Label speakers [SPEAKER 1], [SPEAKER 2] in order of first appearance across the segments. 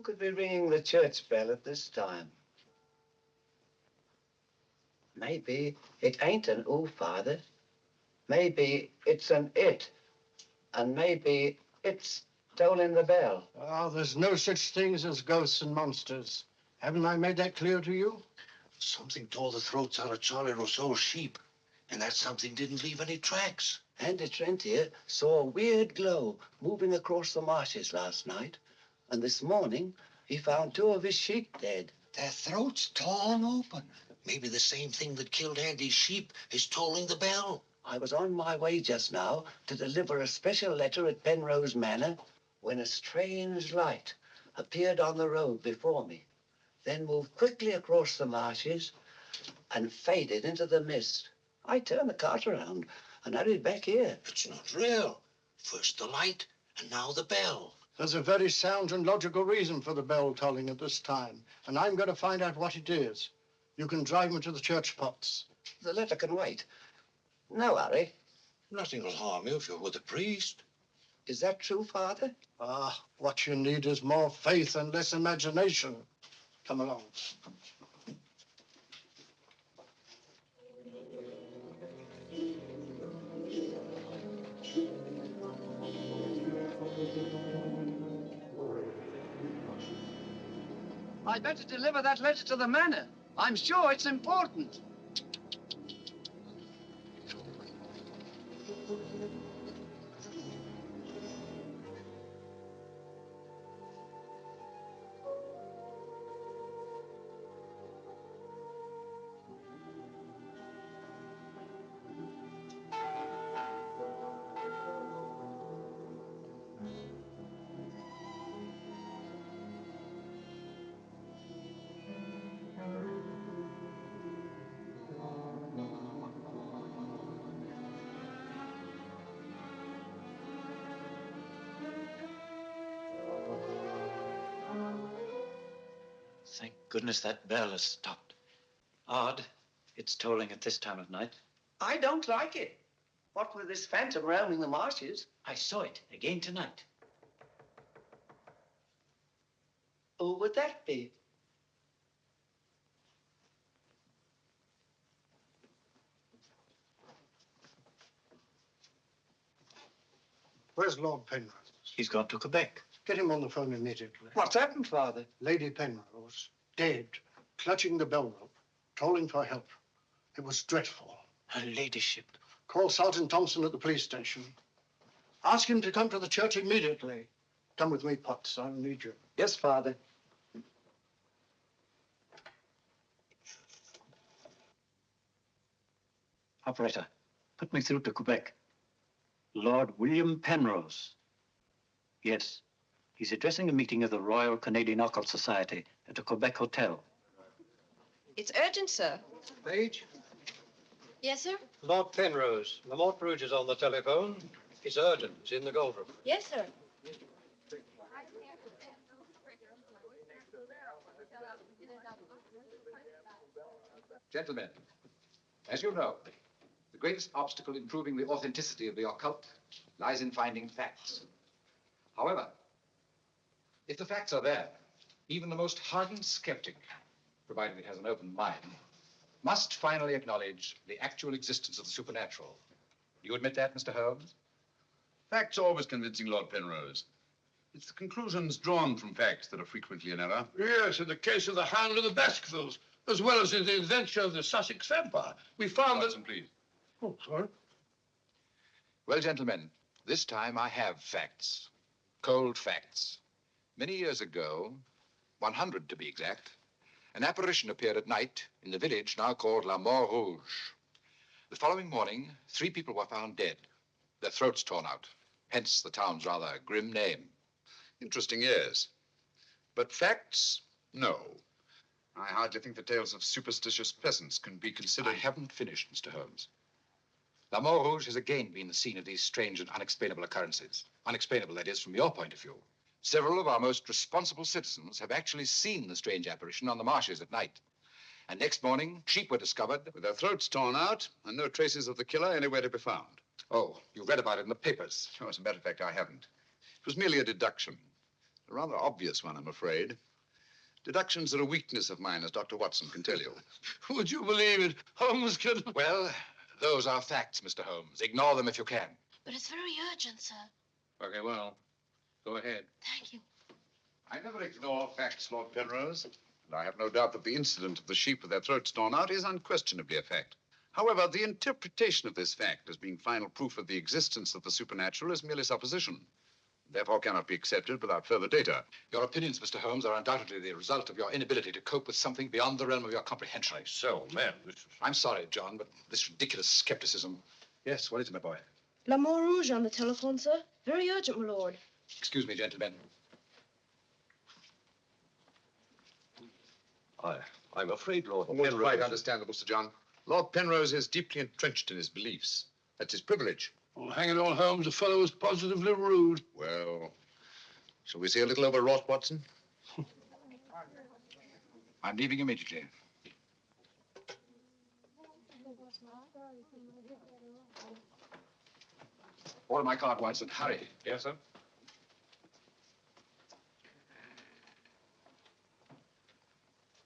[SPEAKER 1] Who could be ringing the church bell at this time? Maybe it ain't an ooh, Father. Maybe it's an it. And maybe it's tolling the bell.
[SPEAKER 2] Oh, there's no such things as ghosts and monsters. Haven't I made that clear to you?
[SPEAKER 3] Something tore the throats out of Charlie Rousseau's sheep, and that something didn't leave any tracks.
[SPEAKER 1] Andy Trent here saw a weird glow moving across the marshes last night. And this morning, he found 2 of his sheep dead.
[SPEAKER 3] Their throats torn open. Maybe the same thing that killed Andy's sheep is tolling the bell.
[SPEAKER 1] I was on my way just now to deliver a special letter at Penrose Manor when a strange light appeared on the road before me, then moved quickly across the marshes and faded into the mist. I turned the cart around and hurried back here.
[SPEAKER 3] It's not real. First the light, and now the bell.
[SPEAKER 2] There's a very sound and logical reason for the bell tolling at this time, and I'm going to find out what it is. You can drive me to the church pots.
[SPEAKER 1] The letter can wait. No hurry.
[SPEAKER 3] Nothing will harm you if you're with a priest.
[SPEAKER 1] Is that true, Father?
[SPEAKER 2] Ah, what you need is more faith and less imagination. Come along.
[SPEAKER 1] I'd better deliver that letter to the manor. I'm sure it's important.
[SPEAKER 4] Thank goodness that bell has stopped. Odd, it's tolling at this time of night.
[SPEAKER 1] I don't like it. What with this phantom roaming the marshes?
[SPEAKER 4] I saw it again tonight.
[SPEAKER 1] Who would that be?
[SPEAKER 2] Where's Lord Penrose?
[SPEAKER 4] He's gone to Quebec.
[SPEAKER 2] Get him on the phone immediately.
[SPEAKER 1] What's happened, Father?
[SPEAKER 2] Lady Penrose, dead, clutching the bell rope, calling for help. It was dreadful.
[SPEAKER 4] Her ladyship.
[SPEAKER 2] Call Sergeant Thompson at the police station. Ask him to come to the church immediately. Come with me, Potts. I'll need you.
[SPEAKER 1] Yes, Father.
[SPEAKER 4] Operator, put me through to Quebec. Lord William Penrose. Yes, he's addressing a meeting of the Royal Canadian Occult Society at a Quebec hotel.
[SPEAKER 5] It's urgent, sir.
[SPEAKER 6] Page?
[SPEAKER 5] Yes, sir?
[SPEAKER 6] Lord Penrose. Lamont Rouge is on the telephone. It's urgent. It's in the gold room.
[SPEAKER 5] Yes, sir.
[SPEAKER 7] Gentlemen, as you know, the greatest obstacle in proving the authenticity of the occult lies in finding facts. However, if the facts are there, even the most hardened skeptic, provided he has an open mind, must finally acknowledge the actual existence of the supernatural. Do you admit that, Mr. Holmes?
[SPEAKER 8] Facts are always convincing, Lord Penrose. It's the conclusions drawn from facts that are frequently in error.
[SPEAKER 9] Yes, in the case of the Hound of the Baskervilles, as well as in the adventure of the Sussex Vampire, we found
[SPEAKER 8] Watson, please.
[SPEAKER 9] Oh, sorry.
[SPEAKER 7] Well, gentlemen, this time I have facts. Cold facts. Many years ago, 100 to be exact, an apparition appeared at night in the village now called La Mort Rouge. The following morning, 3 people were found dead, their throats torn out, hence the town's rather grim name.
[SPEAKER 8] Interesting, yes. But facts, no. I hardly think the tales of superstitious peasants can be considered...
[SPEAKER 7] I haven't finished, Mr. Holmes. La Mort Rouge has again been the scene of these strange and unexplainable occurrences. Unexplainable, that is, from your point of view. Several of our most responsible citizens have actually seen the strange apparition on the marshes at night. And next morning, sheep were discovered...
[SPEAKER 8] with their throats torn out and no traces of the killer anywhere to be found.
[SPEAKER 7] Oh, you read about it in the papers.
[SPEAKER 8] No, as a matter of fact, I haven't. It was merely a deduction. A rather obvious one, I'm afraid. Deductions are a weakness of mine, as Dr. Watson can tell you.
[SPEAKER 9] Would you believe it? Holmes can...
[SPEAKER 7] Well, those are facts, Mr. Holmes. Ignore them if you can.
[SPEAKER 5] But it's very urgent, sir.
[SPEAKER 6] Okay, well, go ahead.
[SPEAKER 5] Thank you.
[SPEAKER 8] I never ignore facts, Lord Penrose. And I have no doubt that the incident of the sheep with their throats torn out is unquestionably a fact. However, the interpretation of this fact as being final proof of the existence of the supernatural is merely supposition. Therefore cannot be accepted without further data.
[SPEAKER 7] Your opinions, Mr. Holmes, are undoubtedly the result of your inability to cope with something beyond the realm of your comprehension.
[SPEAKER 6] So, man,
[SPEAKER 7] I'm sorry, John, but this ridiculous skepticism... Yes, what is it, my boy?
[SPEAKER 5] La Rouge on the telephone, sir. Very urgent, my lord.
[SPEAKER 7] Excuse me, gentlemen.
[SPEAKER 6] I'm afraid, Lord
[SPEAKER 8] Almost quite understandable, Sir John. Lord Penrose is deeply entrenched in his beliefs. That's his privilege.
[SPEAKER 9] Well, hang it all, Holmes, the fellow was positively rude.
[SPEAKER 8] Well, shall we see a little overwrought, Watson?
[SPEAKER 7] I'm leaving immediately. Order my card, Watson. Hurry.
[SPEAKER 6] Yes, sir?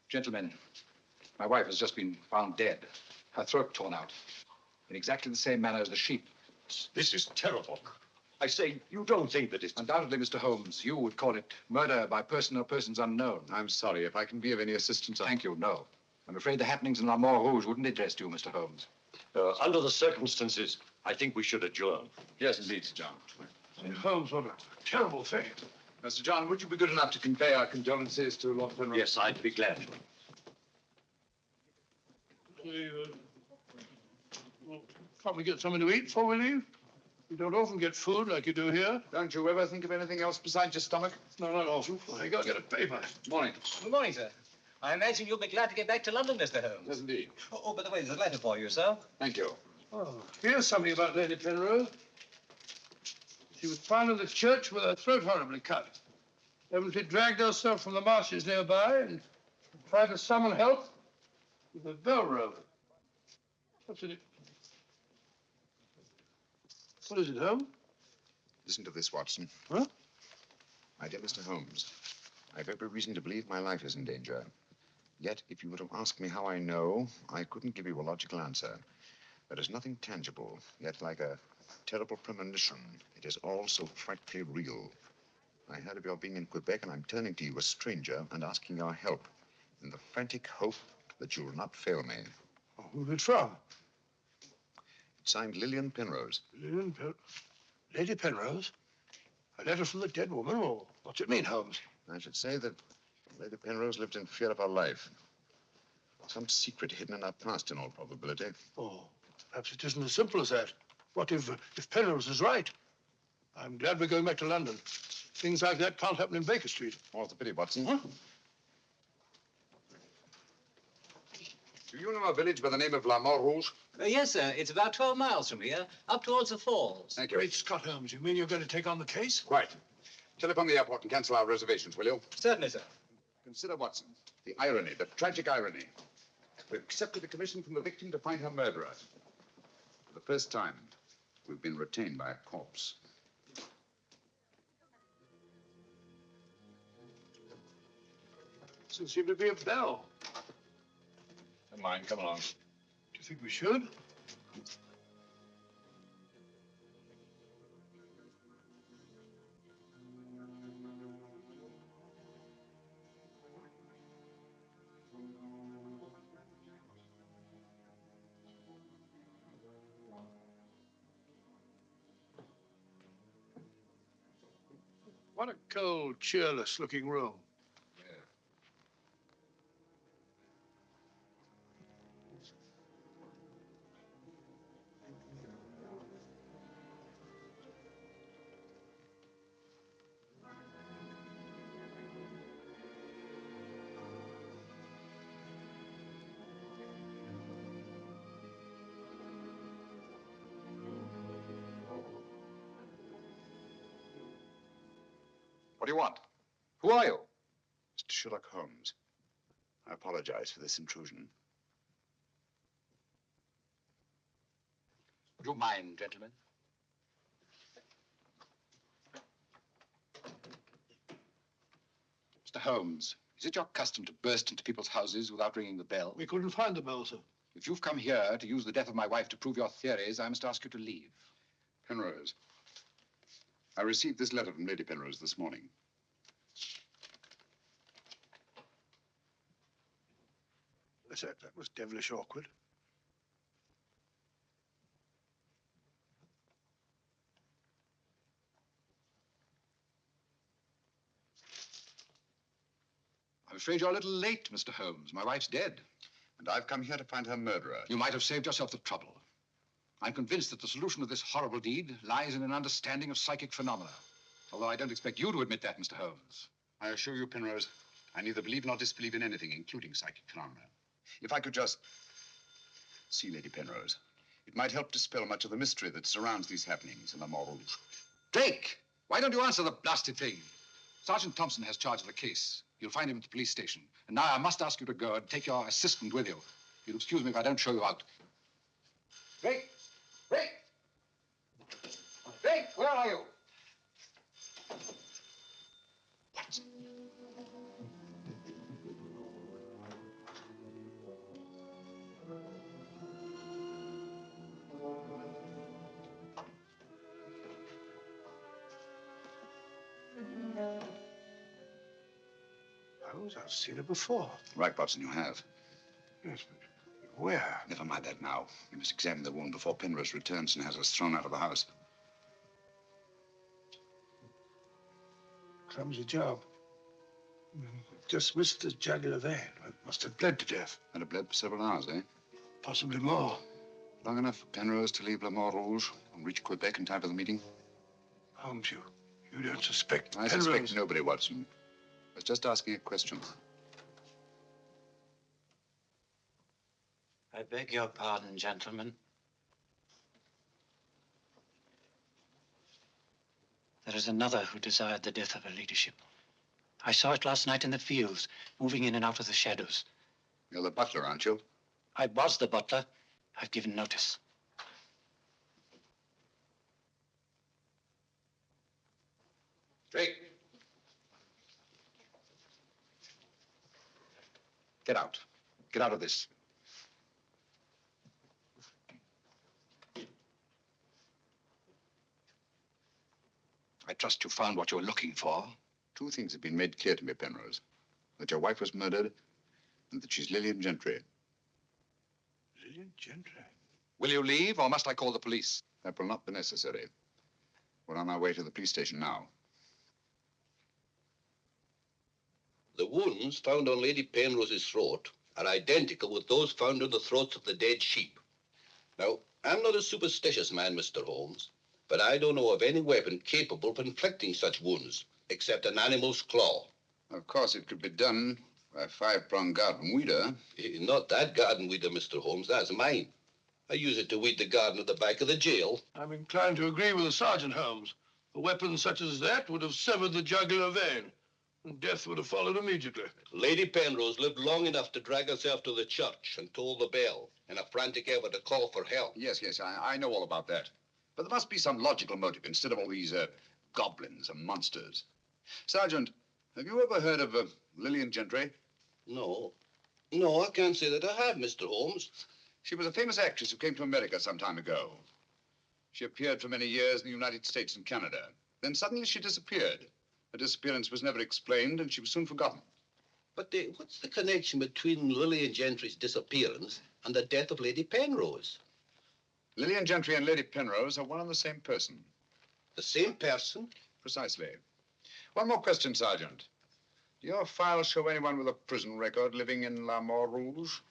[SPEAKER 7] Gentlemen, my wife has just been found dead. Her throat torn out. In exactly the same manner as the sheep.
[SPEAKER 6] This is terrible. I say, you don't think that it's...
[SPEAKER 7] Undoubtedly, Mr. Holmes, you would call it murder by person or persons unknown.
[SPEAKER 8] I'm sorry. If I can be of any assistance,
[SPEAKER 7] Thank you, no. I'm afraid the happenings in La Rouge wouldn't interest you, Mr. Holmes.
[SPEAKER 6] Under the circumstances, I think we should adjourn.
[SPEAKER 8] Yes, indeed, Sir John.
[SPEAKER 9] Holmes, what a terrible thing.
[SPEAKER 8] Sir John, would you be good enough to convey our condolences to Lord Penrose?
[SPEAKER 6] Yes, I'd be glad.
[SPEAKER 9] Well, can't we get something to eat before we leave? We don't often get food like you do here.
[SPEAKER 8] Don't you ever think of anything else besides your stomach?
[SPEAKER 9] No, not often. I gotta get a paper.
[SPEAKER 8] Morning.
[SPEAKER 10] Good morning, sir. I imagine you'll be glad to get back to London, Mr. Holmes.
[SPEAKER 8] Yes, indeed.
[SPEAKER 10] Oh, by the way, there's a letter for you, sir.
[SPEAKER 8] Thank you.
[SPEAKER 9] Oh, here's something about Lady Penrose. She was found in the church with her throat horribly cut. Evidently dragged herself from the marshes nearby and tried to summon help with a bell rope. What's in it? What is it, Holmes?
[SPEAKER 8] Listen to this, Watson.
[SPEAKER 9] Huh?
[SPEAKER 8] My dear Mr. Holmes, I have every reason to believe my life is in danger. Yet, if you were to ask me how I know, I couldn't give you a logical answer. There is nothing tangible, yet like a terrible premonition, it is all so frightfully real. I heard of your being in Quebec, and I'm turning to you, a stranger, and asking your help, in the frantic hope that you will not fail me.
[SPEAKER 9] Oh, who's it from?
[SPEAKER 8] It's signed Lillian Penrose.
[SPEAKER 9] Lady Penrose? A letter from the dead woman? Well, what's it mean, Holmes?
[SPEAKER 8] I should say that Lady Penrose lived in fear of her life. Some secret hidden in her past, in all probability.
[SPEAKER 9] Oh, perhaps it isn't as simple as that. What if Penrose is right? I'm glad we're going back to London. Things like that can't happen in Baker Street.
[SPEAKER 8] More's the pity, Watson.
[SPEAKER 9] Huh?
[SPEAKER 8] Do you know a village by the name of La Rouge?
[SPEAKER 10] Yes, sir. It's about 12 miles from here, up towards the falls.
[SPEAKER 8] Thank you.
[SPEAKER 9] Great Scott, Holmes. You mean you're going to take on the case?
[SPEAKER 8] Quite. Telephone the airport and cancel our reservations, will you?
[SPEAKER 10] Certainly, sir.
[SPEAKER 8] Consider, Watson, the irony, the tragic irony. We've accepted a commission from the victim to find her murderer. For the first time, we've been retained by a corpse.
[SPEAKER 9] Doesn't seem to be a bell.
[SPEAKER 8] Never mind, come along.
[SPEAKER 9] Do you think we should? What a cold, cheerless-looking room.
[SPEAKER 7] What do you want? Who are you?
[SPEAKER 8] Mr. Sherlock Holmes, I apologize for this intrusion.
[SPEAKER 7] Would you mind, gentlemen? Mr. Holmes, is it your custom to burst into people's houses without ringing the bell?
[SPEAKER 9] We couldn't find the bell, sir.
[SPEAKER 7] If you've come here to use the death of my wife to prove your theories, I must ask you to leave.
[SPEAKER 8] Penrose, I received this letter from Lady Penrose this morning.
[SPEAKER 9] That was devilish awkward.
[SPEAKER 7] I'm afraid you're a little late, Mr. Holmes. My wife's dead.
[SPEAKER 8] And I've come here to find her murderer.
[SPEAKER 7] You might have saved yourself the trouble. I'm convinced that the solution of this horrible deed lies in an understanding of psychic phenomena. Although I don't expect you to admit that, Mr. Holmes.
[SPEAKER 8] I assure you, Penrose, I neither believe nor disbelieve in anything, including psychic phenomena. If I could just see Lady Penrose, it might help dispel much of the mystery that surrounds these happenings in the Rouge.
[SPEAKER 7] Drake, why don't you answer the blasted thing? Sergeant Thompson has charge of the case. You'll find him at the police station. And now I must ask you to go and take your assistant with you. You'll excuse me if I don't show you out. Drake! Drake! Drake, where are you? What?
[SPEAKER 9] Holmes, I've seen her before.
[SPEAKER 8] Right, Watson, you have.
[SPEAKER 9] Yes, but where?
[SPEAKER 8] Never mind that now. We must examine the wound before Penrose returns and has us thrown out of the house.
[SPEAKER 9] Clumsy job. Just missed the jugular vein. It must have bled to death.
[SPEAKER 8] And it bled for several hours, eh?
[SPEAKER 9] Possibly more.
[SPEAKER 8] Long enough for Penrose to leave Le Rouge and reach Quebec in time for the meeting?
[SPEAKER 9] Holmes, you don't suspect
[SPEAKER 8] I
[SPEAKER 9] Penrose?
[SPEAKER 8] suspect nobody, Watson. I was just asking a question.
[SPEAKER 4] I beg your pardon, gentlemen. There is another who desired the death of her ladyship. I saw it last night in the fields, moving in and out of the shadows.
[SPEAKER 8] You're the butler, aren't you?
[SPEAKER 4] I was the butler. I've given notice.
[SPEAKER 7] Drake! Get out. Get out of this. I trust you found what you were looking for.
[SPEAKER 8] Two things have been made clear to me, Penrose. That your wife was murdered and that she's Lillian Gentry.
[SPEAKER 9] Lillian Gentry?
[SPEAKER 7] Will you leave, or must I call the police?
[SPEAKER 8] That will not be necessary. We're on our way to the police station now.
[SPEAKER 11] The wounds found on Lady Penrose's throat are identical with those found on the throats of the dead sheep. Now, I'm not a superstitious man, Mr. Holmes, but I don't know of any weapon capable of inflicting such wounds, except an animal's claw.
[SPEAKER 8] Of course, it could be done by a five-pronged garden weeder.
[SPEAKER 11] Not that garden weeder, Mr. Holmes. That's mine. I use it to weed the garden at the back of the jail.
[SPEAKER 9] I'm inclined to agree with the Sergeant, Holmes. A weapon such as that would have severed the jugular vein, and death would have followed immediately.
[SPEAKER 11] Lady Penrose lived long enough to drag herself to the church and toll the bell in a frantic effort to call for help.
[SPEAKER 8] Yes, I know all about that. But there must be some logical motive instead of all these goblins and monsters. Sergeant, have you ever heard of Lillian Gentry?
[SPEAKER 11] No. No, I can't say that I have, Mr. Holmes.
[SPEAKER 8] She was a famous actress who came to America some time ago. She appeared for many years in the United States and Canada. Then suddenly she disappeared. Her disappearance was never explained, and she was soon forgotten.
[SPEAKER 11] But what's the connection between Lillian Gentry's disappearance and the death of Lady Penrose?
[SPEAKER 8] Lillian Gentry and Lady Penrose are one and the same person.
[SPEAKER 11] The same person?
[SPEAKER 8] Precisely. One more question, Sergeant. Do your files show anyone with a prison record living in La Rouge?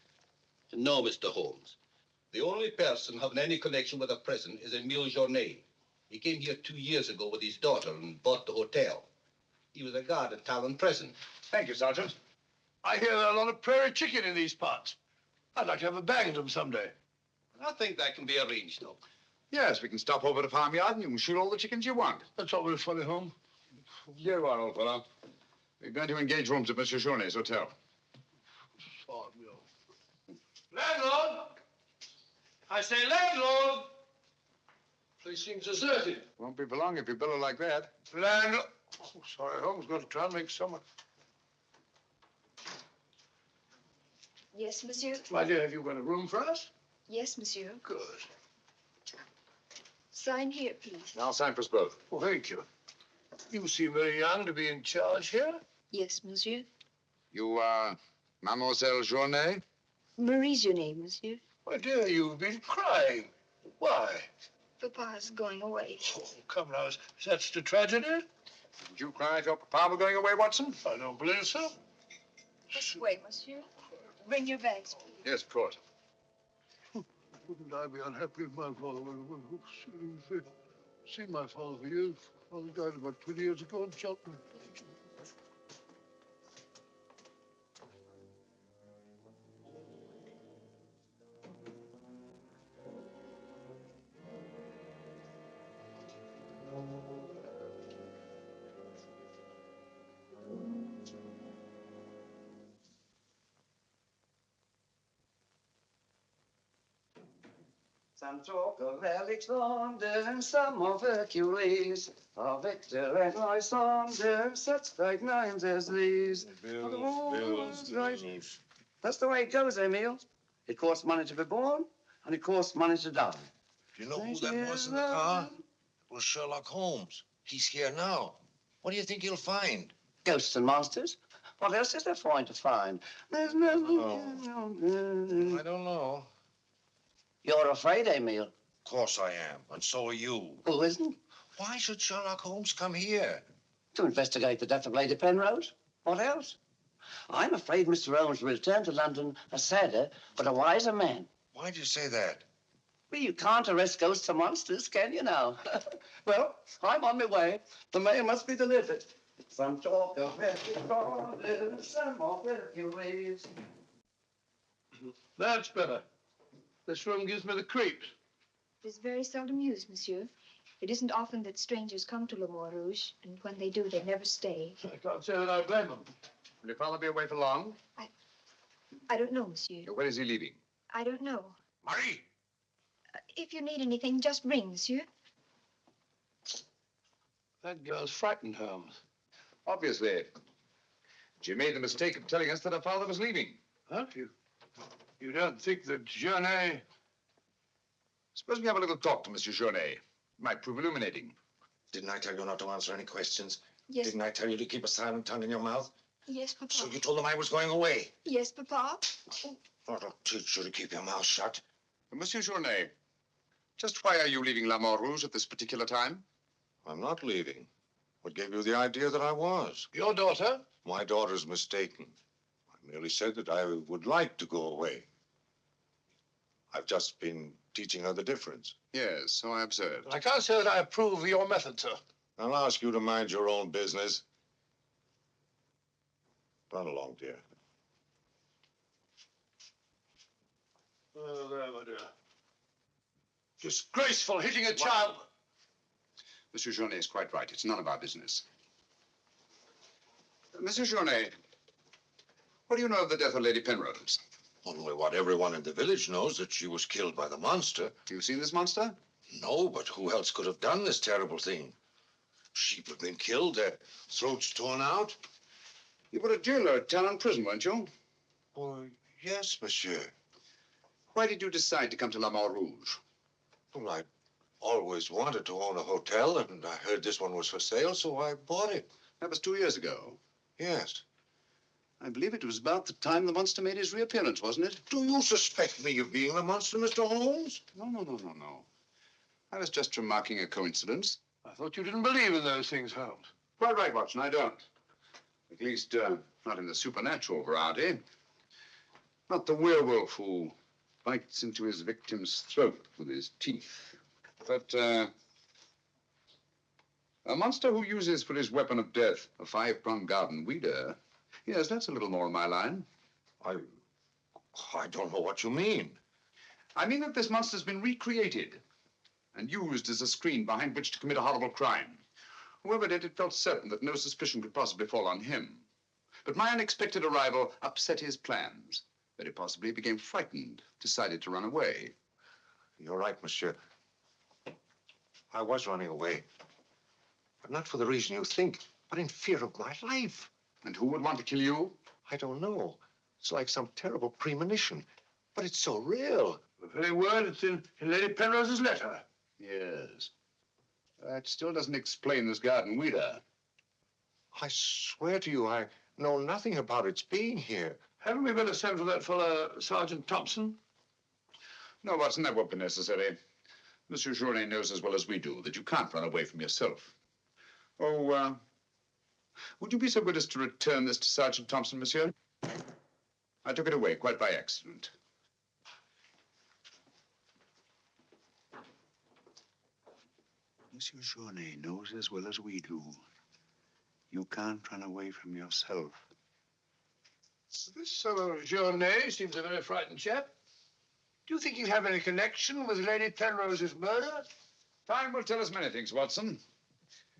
[SPEAKER 11] No, Mr. Holmes. The only person having any connection with a prison is Emile Journet. He came here 2 years ago with his daughter and bought the hotel. He was a guard at Talon Prison.
[SPEAKER 8] Thank you, Sergeant.
[SPEAKER 9] I hear there are a lot of prairie chicken in these parts. I'd like to have a bag of them someday.
[SPEAKER 11] I think that can be arranged, though.
[SPEAKER 8] Yes, we can stop over to farmyard and you can shoot all the chickens you want.
[SPEAKER 9] That's all very funny, Holmes.
[SPEAKER 8] Here you are, old fellow. We're going to engage rooms at Monsieur Journet's hotel.
[SPEAKER 9] Landlord! I say landlord! Place seems deserted.
[SPEAKER 8] Won't be for long if you bellow like that.
[SPEAKER 9] Landlord! Oh, sorry, Holmes. Got to try and make someone.
[SPEAKER 5] Yes, monsieur.
[SPEAKER 9] My dear, have you got a room for us?
[SPEAKER 5] Yes, monsieur.
[SPEAKER 9] Good.
[SPEAKER 5] Sign here, please.
[SPEAKER 8] I'll sign for us both.
[SPEAKER 9] Well, thank you. You seem very young to be in charge here.
[SPEAKER 5] Yes, monsieur.
[SPEAKER 8] You are Mademoiselle Journay?
[SPEAKER 5] Marie's your name, monsieur.
[SPEAKER 9] My dear, you've been crying. Why?
[SPEAKER 5] Papa's going away.
[SPEAKER 9] Oh, come now, is that such a tragedy?
[SPEAKER 8] Did you cry if your papa were going away, Watson?
[SPEAKER 9] I don't believe so.
[SPEAKER 5] This way, monsieur. Bring your bags, please.
[SPEAKER 8] Yes, of course.
[SPEAKER 9] Wouldn't I be unhappy if my father seen my father for years? Father died about 20 years ago in Cheltenham.
[SPEAKER 1] Some talk of Alexander and some of Hercules, of Victor and Lysander, such bright names as these. That's the way it goes, Emil. It costs money to be born, and it costs money to die.
[SPEAKER 3] Do you know who that was in the car? It was Sherlock Holmes. He's here now. What do you think he'll find?
[SPEAKER 1] Ghosts and monsters? What else is there for him to find? There's nothing.
[SPEAKER 3] I don't know.
[SPEAKER 1] You're afraid, Emil.
[SPEAKER 3] Of course I am, and so are you.
[SPEAKER 1] Who isn't?
[SPEAKER 3] Why should Sherlock Holmes come here?
[SPEAKER 1] To investigate the death of Lady Penrose. What else? I'm afraid Mr. Holmes will return to London a sadder, but a wiser man.
[SPEAKER 3] Why do you say that?
[SPEAKER 1] Well, you can't arrest ghosts and monsters, can you now? Well, I'm on my way. The mail must be delivered. Some talk of Hercules, some of Hercules.
[SPEAKER 9] That's better. This room gives me the creeps.
[SPEAKER 5] It is very seldom used, monsieur. It isn't often that strangers come to Le Mont Rouge, and when they do, they never stay.
[SPEAKER 9] I can't say that I blame them.
[SPEAKER 8] Will your father be away for long?
[SPEAKER 5] I don't know, monsieur.
[SPEAKER 8] When is he leaving?
[SPEAKER 5] I don't know.
[SPEAKER 3] Marie!
[SPEAKER 5] If you need anything, just ring, monsieur.
[SPEAKER 9] That girl's frightened, Holmes.
[SPEAKER 8] Obviously. She made the mistake of telling us that her father was leaving.
[SPEAKER 9] Huh? You don't think that Journay...
[SPEAKER 8] Suppose we have a little talk to Monsieur Journay. It might prove illuminating.
[SPEAKER 3] Didn't I tell you not to answer any questions?
[SPEAKER 5] Yes.
[SPEAKER 3] Didn't I tell you to keep a silent tongue in your mouth?
[SPEAKER 5] Yes, Papa.
[SPEAKER 3] So you told them I was going away?
[SPEAKER 5] Yes, Papa.
[SPEAKER 3] I'll teach you to keep your mouth shut.
[SPEAKER 8] Monsieur Journay, just why are you leaving La Mort Rouge at this particular time?
[SPEAKER 3] I'm not leaving. What gave you the idea that I was?
[SPEAKER 9] Your daughter?
[SPEAKER 3] My daughter's mistaken. I merely said that I would like to go away. I've just been teaching her the difference.
[SPEAKER 8] Yes, so I observed.
[SPEAKER 9] I can't say that I approve of your method, sir.
[SPEAKER 3] I'll ask you to mind your own business. Run along, dear.
[SPEAKER 9] Oh, there, my dear. Disgraceful, hitting a child.
[SPEAKER 8] Monsieur Journay is quite right. It's none of our business. Monsieur Journay, what do you know of the death of Lady Penrose?
[SPEAKER 3] Only what everyone in the village knows, that she was killed by the monster.
[SPEAKER 8] You've seen this monster?
[SPEAKER 3] No, but who else could have done this terrible thing? Sheep have been killed, their throats torn out.
[SPEAKER 8] You were a jailer at Talon Prison, weren't you?
[SPEAKER 3] Oh, yes, monsieur.
[SPEAKER 8] Why did you decide to come to La Mort Rouge?
[SPEAKER 3] Well, I always wanted to own a hotel, and I heard this one was for sale, so I bought it.
[SPEAKER 8] That was 2 years ago.
[SPEAKER 3] Yes.
[SPEAKER 8] I believe it was about the time the monster made his reappearance, wasn't it?
[SPEAKER 3] Do you suspect me of being the monster, Mr. Holmes?
[SPEAKER 8] No. I was just remarking a coincidence.
[SPEAKER 9] I thought you didn't believe in those things, Holmes.
[SPEAKER 8] Quite right, Watson, I don't. At least, not in the supernatural variety. Not the werewolf who bites into his victim's throat with his teeth. But, a monster who uses for his weapon of death a 5-pronged garden weeder. Yes, that's a little more in my line.
[SPEAKER 3] I don't know what you mean.
[SPEAKER 8] I mean that this monster's been recreated and used as a screen behind which to commit a horrible crime. Whoever did it felt certain that no suspicion could possibly fall on him. But my unexpected arrival upset his plans. Very possibly he became frightened, decided to run away.
[SPEAKER 3] You're right, monsieur. I was running away. But not for the reason you think, but in fear of my life.
[SPEAKER 8] And who would want to kill you?
[SPEAKER 3] I don't know. It's like some terrible premonition, but it's so real.
[SPEAKER 9] The very word, it's in Lady Penrose's letter.
[SPEAKER 8] Yes. That still doesn't explain this garden weeder.
[SPEAKER 3] I swear to you, I know nothing about its being here.
[SPEAKER 9] Haven't we better send for that fellow, Sergeant Thompson?
[SPEAKER 8] No, Watson, that won't be necessary. Monsieur Journet knows as well as we do that you can't run away from yourself. Oh, would you be so good as to return this to Sergeant Thompson, monsieur? I took it away quite by accident.
[SPEAKER 12] Monsieur Journet knows as well as we do. You can't run away from yourself.
[SPEAKER 9] This fellow Journet seems a very frightened chap. Do you think you have any connection with Lady Penrose's murder?
[SPEAKER 8] Time will tell us many things, Watson.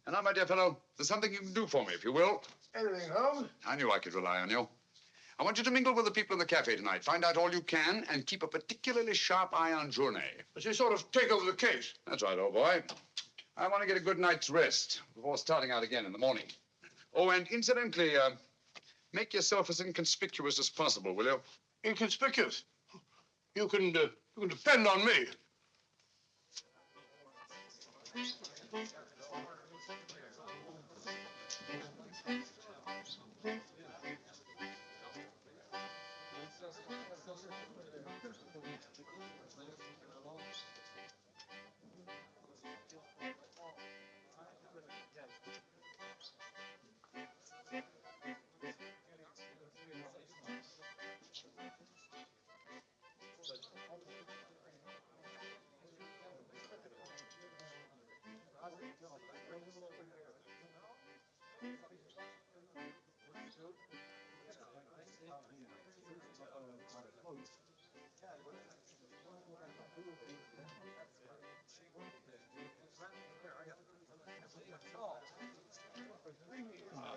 [SPEAKER 8] And now, my dear fellow, there's something you can do for me, if you will.
[SPEAKER 9] Anything, Holmes?
[SPEAKER 8] I knew I could rely on you. I want you to mingle with the people in the cafe tonight. Find out all you can and keep a particularly sharp eye on Journet.
[SPEAKER 9] Does he sort of take over the case?
[SPEAKER 8] That's right, old boy. I want to get a good night's rest before starting out again in the morning. Oh, and incidentally, make yourself as inconspicuous as possible, will you?
[SPEAKER 9] Inconspicuous? You can depend on me.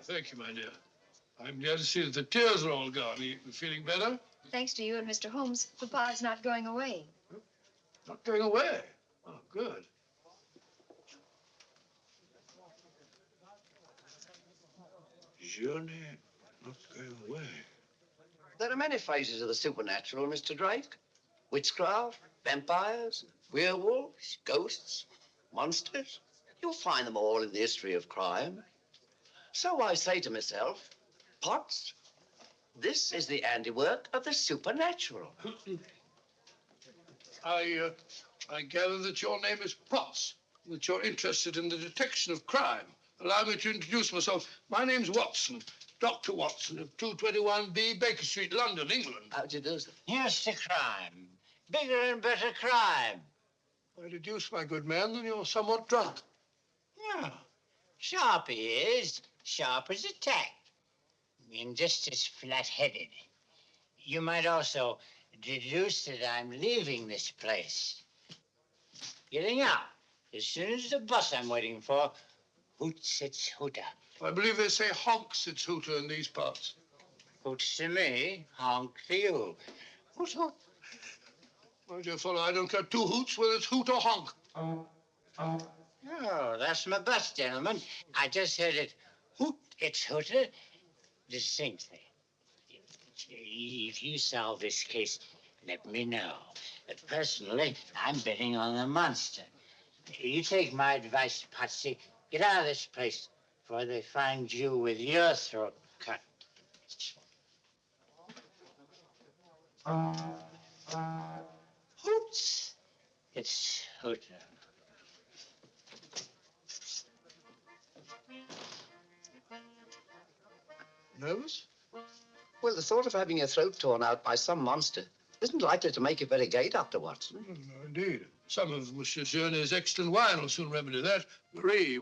[SPEAKER 9] Thank you, my dear. I'm glad to see that the tears are all gone. Are you feeling better?
[SPEAKER 5] Thanks to you and Mr. Holmes, Papa's not going away.
[SPEAKER 9] Not going away? Oh, good.
[SPEAKER 3] Journey not going away.
[SPEAKER 1] There are many phases of the supernatural, Mr. Drake. Witchcraft, vampires, werewolves, ghosts, monsters. You'll find them all in the history of crime. So I say to myself, Potts, this is the handiwork of the supernatural.
[SPEAKER 9] I gather that your name is Potts, that you're interested in the detection of crime. Allow me to introduce myself. My name's Watson, Dr. Watson of 221B Baker Street, London, England.
[SPEAKER 1] How'd you do, sir?
[SPEAKER 13] Here's to crime. Bigger and better crime.
[SPEAKER 9] I deduce, my good man, that you're somewhat drunk.
[SPEAKER 13] Yeah. Sharp he is, sharp as a tack, and just as flat-headed. You might also deduce that I'm leaving this place. Getting out as soon as the bus I'm waiting for hoots its hooter.
[SPEAKER 9] I believe they say honks its hooter in these parts.
[SPEAKER 13] Hoots to me, honk to you. Hoot, hoot.
[SPEAKER 9] My dear fellow, I don't care two hoots whether it's hoot or honk.
[SPEAKER 13] Oh, that's my bus, gentlemen. I just heard it hoot its hooter distinctly. If you solve this case, let me know. But personally, I'm betting on the monster. You take my advice, Patsy. Get out of this place before they find you with your throat cut. Hoots its hooter.
[SPEAKER 9] Nervous?
[SPEAKER 1] Well, the thought of having your throat torn out by some monster isn't likely to make you very gay, Dr. Watson.
[SPEAKER 9] No, indeed. Some of Monsieur Journet's excellent wine will soon remedy that. Marie,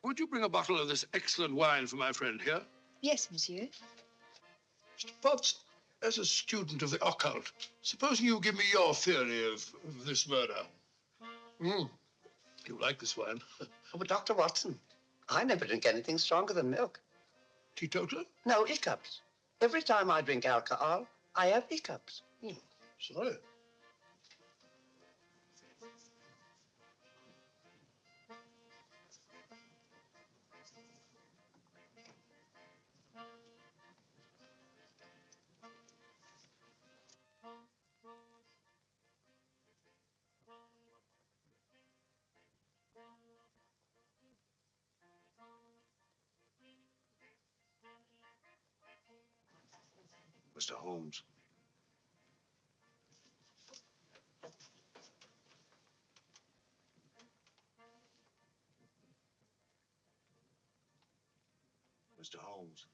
[SPEAKER 9] would you bring a bottle of this excellent wine for my friend here?
[SPEAKER 5] Yes, monsieur.
[SPEAKER 9] Mr. Potts, as a student of the occult, supposing you give me your theory of this murder. You like this wine?
[SPEAKER 1] Oh, but Dr. Watson, I never drink anything stronger than milk.
[SPEAKER 9] Teetotaler?
[SPEAKER 1] No, hiccups. Every time I drink alcohol, I have hiccups.
[SPEAKER 9] Sorry.
[SPEAKER 3] Mr. Holmes. Mr. Holmes.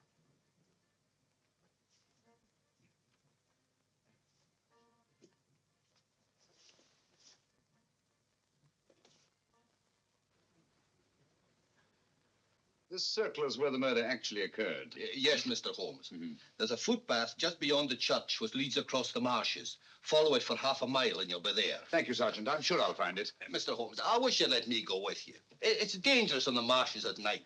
[SPEAKER 8] This circle is where the murder actually occurred.
[SPEAKER 11] Yes, Mr. Holmes. There's a footpath just beyond the church which leads across the marshes. Follow it for half a mile and you'll be there.
[SPEAKER 8] Thank you, Sergeant. I'm sure I'll find it.
[SPEAKER 11] Mr. Holmes, I wish you'd let me go with you. It's dangerous on the marshes at night.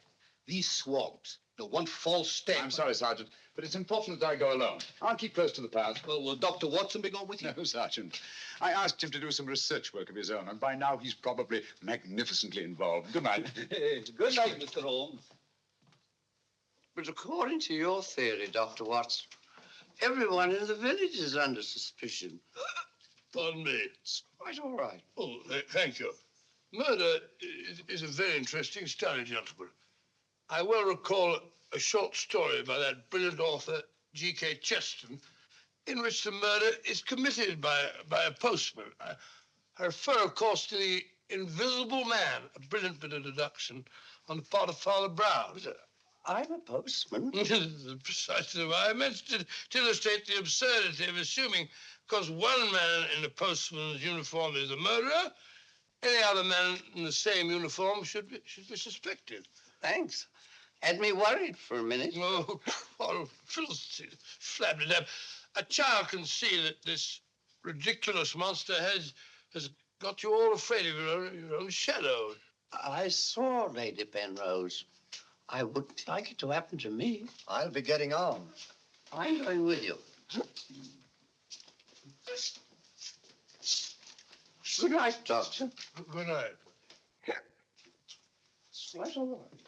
[SPEAKER 11] These swamps, one false step.
[SPEAKER 8] I'm sorry, Sergeant, but it's important that I go alone. I'll keep close to the path.
[SPEAKER 11] Well, will Dr. Watson be going with you?
[SPEAKER 8] No, Sergeant. I asked him to do some research work of his own, and by now he's probably magnificently involved. Good night.
[SPEAKER 11] Good night, Mr. Holmes.
[SPEAKER 1] But according to your theory, Dr. Watson, everyone in the village is under suspicion.
[SPEAKER 9] Pardon me.
[SPEAKER 1] It's quite all right.
[SPEAKER 9] Oh, thank you. Murder is a very interesting study, gentlemen. I well recall a short story by that brilliant author, G.K. Chesterton, in which the murder is committed by a postman. I refer, of course, to the Invisible Man, a brilliant bit of deduction on the part of Father Brown.
[SPEAKER 1] I'm a postman.
[SPEAKER 9] Precisely why I mentioned it, to illustrate the absurdity of assuming because one man in a postman's uniform is a murderer, any other man in the same uniform should be suspected.
[SPEAKER 1] Thanks. Had me worried for a minute.
[SPEAKER 9] Oh, what filthy flabbergab. A child can see that this ridiculous monster has got you all afraid of your own shadow.
[SPEAKER 1] I saw Lady Penrose. I wouldn't like it to happen to me.
[SPEAKER 2] I'll be getting on.
[SPEAKER 1] I'm going with you. Good night, Doctor.
[SPEAKER 9] Good night.
[SPEAKER 1] It's quite all right.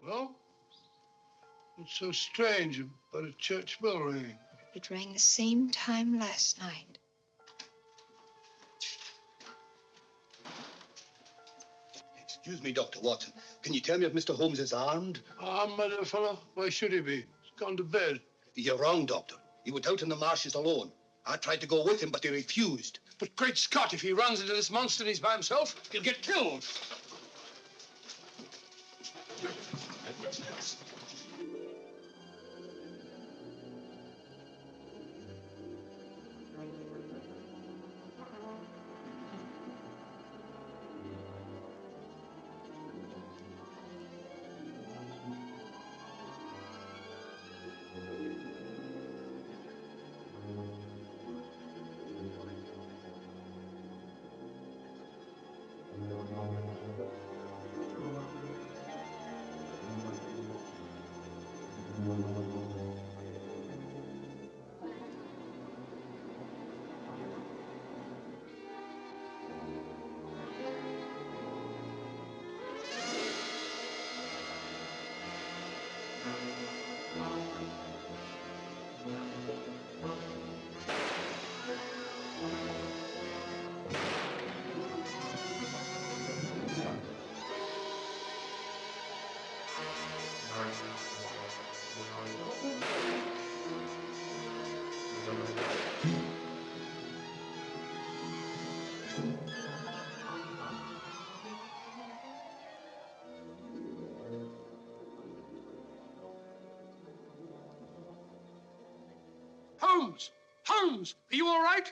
[SPEAKER 9] Well, it's so strange about a church bell ringing.
[SPEAKER 5] It rang the same time last night.
[SPEAKER 11] Excuse me, Dr. Watson. Can you tell me if Mr. Holmes is armed?
[SPEAKER 9] Armed, my dear fellow? Why should he be? He's gone to bed.
[SPEAKER 11] You're wrong, Doctor. He went out in the marshes alone. I tried to go with him, but he refused.
[SPEAKER 9] But great Scott, if he runs into this monster and he's by himself, he'll get killed. Holmes! Holmes! Are you all right?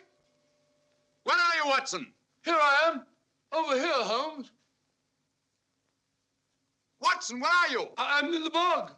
[SPEAKER 8] Where are you, Watson?
[SPEAKER 9] Here I am. Over here, Holmes.
[SPEAKER 8] Watson, where are you?
[SPEAKER 9] I'm in the bog.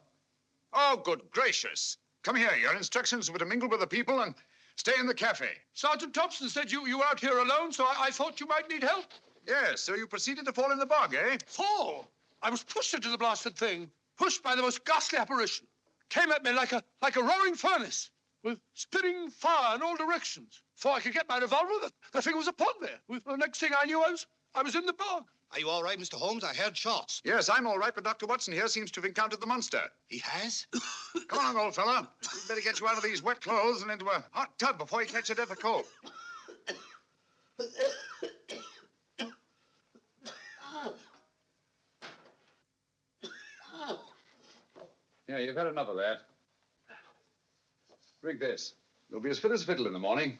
[SPEAKER 8] Oh, good gracious. Come here. Your instructions were to mingle with the people and stay in the cafe.
[SPEAKER 9] Sergeant Thompson said you were out here alone, so I thought you might need help.
[SPEAKER 8] Yes, so you proceeded to fall in the bog, eh?
[SPEAKER 9] Fall? I was pushed into the blasted thing. Pushed by the most ghastly apparition. Came at me like a roaring furnace, with spitting fire in all directions. Before I could get my revolver, the thing was upon me. The next thing I knew, I was in the bog.
[SPEAKER 11] Are you all right, Mr. Holmes? I heard shots.
[SPEAKER 8] Yes, I'm all right, but Dr. Watson here seems to have encountered the monster.
[SPEAKER 11] He has?
[SPEAKER 8] Come on, old fella. We'd better get you out of these wet clothes and into a hot tub before you catch a death of cold.
[SPEAKER 7] Yeah, you've had enough of that. Drink this. You'll be as fit as a fiddle in the morning.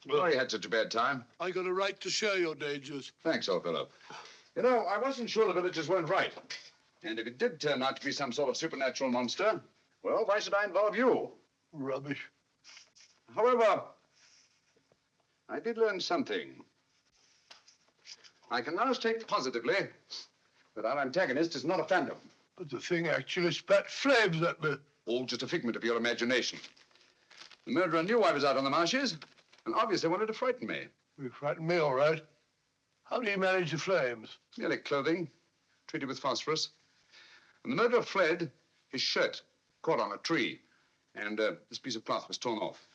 [SPEAKER 8] Sorry you had such a bad time.
[SPEAKER 9] I got a right to share your dangers.
[SPEAKER 7] Thanks, old fellow. You know, I wasn't sure the villagers weren't right. And if it did turn out to be some sort of supernatural monster, well, why should I involve you?
[SPEAKER 9] Rubbish.
[SPEAKER 7] However, I did learn something. I can now state positively that our antagonist is not a phantom.
[SPEAKER 9] But the thing actually spat flames at me.
[SPEAKER 7] All just a figment of your imagination. The murderer knew I was out on the marshes and obviously wanted to frighten me.
[SPEAKER 9] You frightened me, all right. How do you manage the flames?
[SPEAKER 7] Merely clothing, treated with phosphorus. When the murderer fled, his shirt caught on a tree, and this piece of cloth was torn off.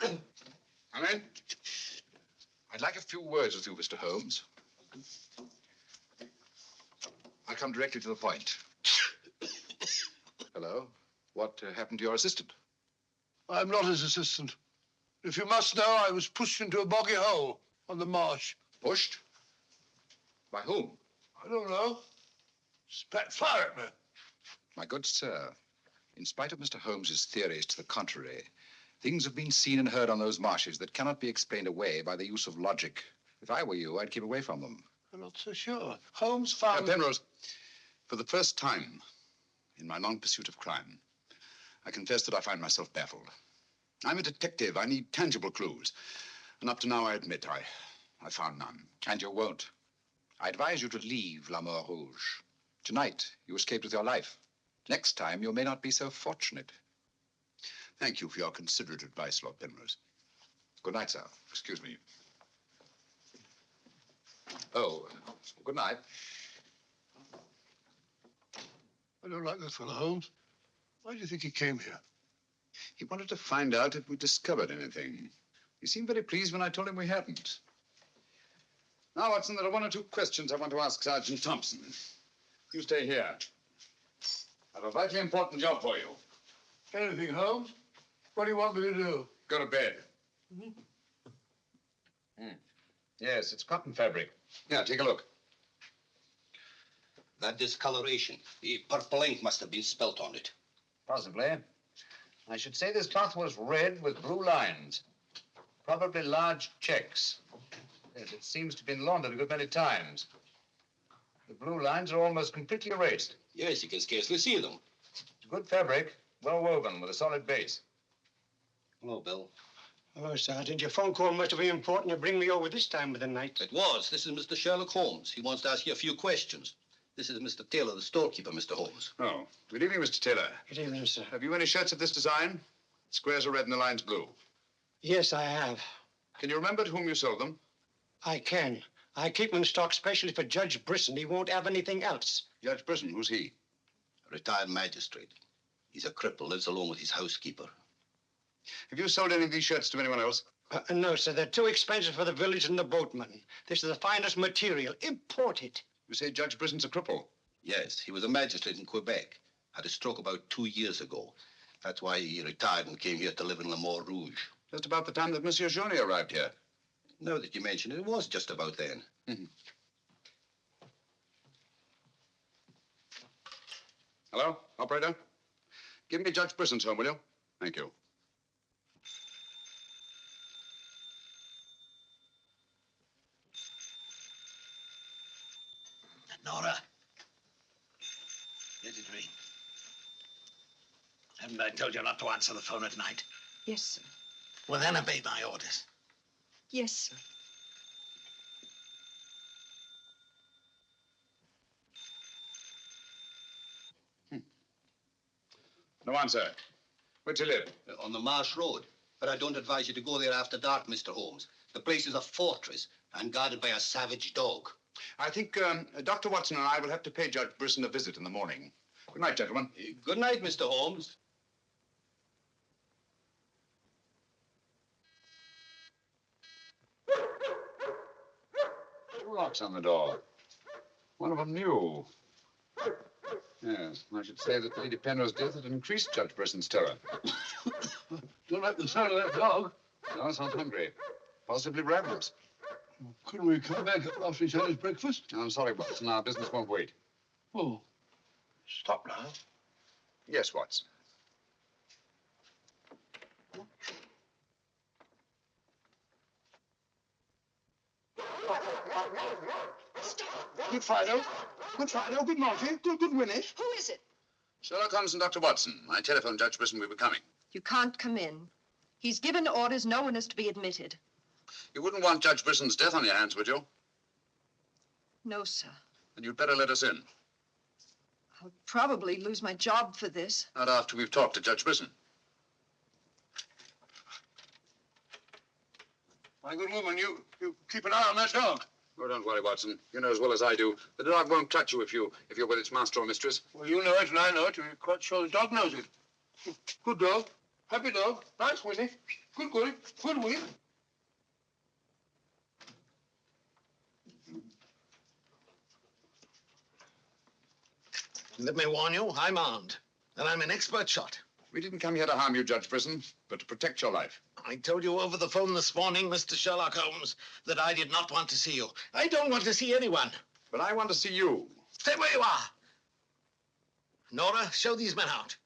[SPEAKER 7] Come in. I'd like a few words with you, Mr. Holmes. I'll come directly to the point. Hello. What happened to your assistant?
[SPEAKER 9] I'm not his assistant. If you must know, I was pushed into a boggy hole on the marsh.
[SPEAKER 7] Pushed? By whom?
[SPEAKER 9] I don't know. Spat fire at me.
[SPEAKER 7] My good sir, in spite of Mr. Holmes's theories to the contrary, things have been seen and heard on those marshes that cannot be explained away by the use of logic. If I were you, I'd keep away from them.
[SPEAKER 9] I'm not so sure. Holmes found...
[SPEAKER 7] Penrose, for the first time in my long pursuit of crime, I confess that I find myself baffled. I'm a detective. I need tangible clues. And up to now, I admit, I found none. And you won't. I advise you to leave La Mort Rouge. Tonight, you escaped with your life. Next time, you may not be so fortunate. Thank you for your considerate advice, Lord Penrose. Good night, sir. Excuse me. Oh, good night.
[SPEAKER 9] I don't like this fellow, Holmes. Why do you think he came here?
[SPEAKER 7] He wanted to find out if we discovered anything. He seemed very pleased when I told him we hadn't. Now, Watson, there are one or two questions I want to ask Sergeant Thompson. You stay here. I have a vitally important job for you.
[SPEAKER 9] Anything, Holmes? What do you want me to do?
[SPEAKER 7] Go to bed. Yes, it's cotton fabric. Yeah, take a look.
[SPEAKER 11] That discoloration, the purple ink must have been spelt on it.
[SPEAKER 7] Possibly. I should say this cloth was red with blue lines. Probably large checks. Yes, it seems to have been laundered a good many times. The blue lines are almost completely erased.
[SPEAKER 11] Yes, you can scarcely see them.
[SPEAKER 7] It's good fabric, well woven, with a solid base.
[SPEAKER 11] Hello, Bill.
[SPEAKER 14] Hello, Sergeant. Your phone call must have been important to bring me over this time of the night.
[SPEAKER 11] It was. This is Mr. Sherlock Holmes. He wants to ask you a few questions. This is Mr. Taylor, the storekeeper, Mr. Holmes.
[SPEAKER 8] Oh, good evening, Mr. Taylor.
[SPEAKER 14] Good evening, sir.
[SPEAKER 8] Have you any shirts of this design? Squares are red and the lines blue.
[SPEAKER 14] Yes, I have.
[SPEAKER 8] Can you remember to whom you sold them?
[SPEAKER 14] I can. I keep them in stock specially for Judge Brisson. He won't have anything else.
[SPEAKER 8] Judge Brisson, who's he?
[SPEAKER 11] A retired magistrate. He's a cripple, lives alone with his housekeeper.
[SPEAKER 8] Have you sold any of these shirts to anyone else?
[SPEAKER 14] No, sir. They're too expensive for the village and the boatmen. This is the finest material. Imported.
[SPEAKER 8] You say Judge Brisson's a cripple?
[SPEAKER 11] Yes, he was a magistrate in Quebec. Had a stroke about 2 years ago. That's why he retired and came here to live in La Mort Rouge.
[SPEAKER 8] Just about the time that Monsieur Journey arrived here.
[SPEAKER 11] Now that you mention it, it was just about then.
[SPEAKER 8] Hello, operator? Give me Judge Brisson's home, will you? Thank you.
[SPEAKER 15] Nora. Let it ring. Haven't I told you not to answer the phone at night?
[SPEAKER 5] Yes, sir.
[SPEAKER 15] Well, then obey my orders.
[SPEAKER 5] Yes, sir.
[SPEAKER 8] No answer. Where'd you live?
[SPEAKER 11] On the Marsh Road. But I don't advise you to go there after dark, Mr. Holmes. The place is a fortress and guarded by a savage dog.
[SPEAKER 8] I think Dr. Watson and I will have to pay Judge Brisson a visit in the morning. Good night, gentlemen.
[SPEAKER 11] Good night, Mr. Holmes.
[SPEAKER 8] Two locks on the door. One of them new. Yes, I should say that Lady Penrose's death had increased Judge Brisson's terror.
[SPEAKER 9] Don't like the sound of that dog.
[SPEAKER 8] No, sounds hungry. Possibly ravenous.
[SPEAKER 9] Couldn't we come back after he's had his breakfast?
[SPEAKER 8] I'm sorry, Watson. Our business won't wait.
[SPEAKER 9] Oh, stop now.
[SPEAKER 8] Yes, Watson.
[SPEAKER 2] Good Fido. Good Fido. Good Monty. Good Winnie.
[SPEAKER 16] Who is it?
[SPEAKER 8] Sherlock Holmes and Dr. Watson. I telephoned Judge Brisson we were coming.
[SPEAKER 16] You can't come in. He's given orders no one is to be admitted.
[SPEAKER 8] You wouldn't want Judge Brisson's death on your hands, would you?
[SPEAKER 16] No, sir.
[SPEAKER 8] Then you'd better let us in.
[SPEAKER 16] I'll probably lose my job for this.
[SPEAKER 8] Not after we've talked to Judge Brisson.
[SPEAKER 9] My good woman, you keep an eye on that dog.
[SPEAKER 8] Oh, don't worry, Watson. You know as well as I do. The dog won't touch you if you're with its master or mistress.
[SPEAKER 9] Well, you know it and I know it. You're quite sure the dog knows it. Good dog. Happy dog. Nice, Winnie. Good, good. Good, Winnie.
[SPEAKER 15] Let me warn you, I'm armed. And I'm an expert shot.
[SPEAKER 8] We didn't come here to harm you, Judge Brisson, but to protect your life.
[SPEAKER 15] I told you over the phone this morning, Mr. Sherlock Holmes, that I did not want to see you. I don't want to see anyone.
[SPEAKER 8] But I want to see you.
[SPEAKER 15] Stay where you are. Nora, show these men out.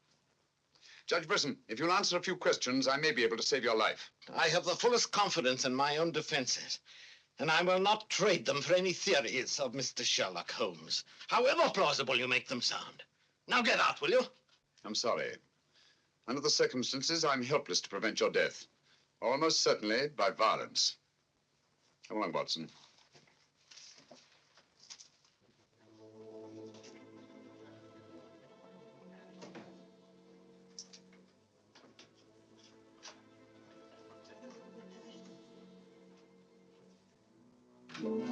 [SPEAKER 8] Judge Brisson, if you'll answer a few questions, I may be able to save your life.
[SPEAKER 15] I have the fullest confidence in my own defenses, and I will not trade them for any theories of Mr. Sherlock Holmes, however plausible you make them sound. Now get out, will you?
[SPEAKER 8] I'm sorry. Under the circumstances, I'm helpless to prevent your death. Almost certainly by violence. Come along, Watson. Oh,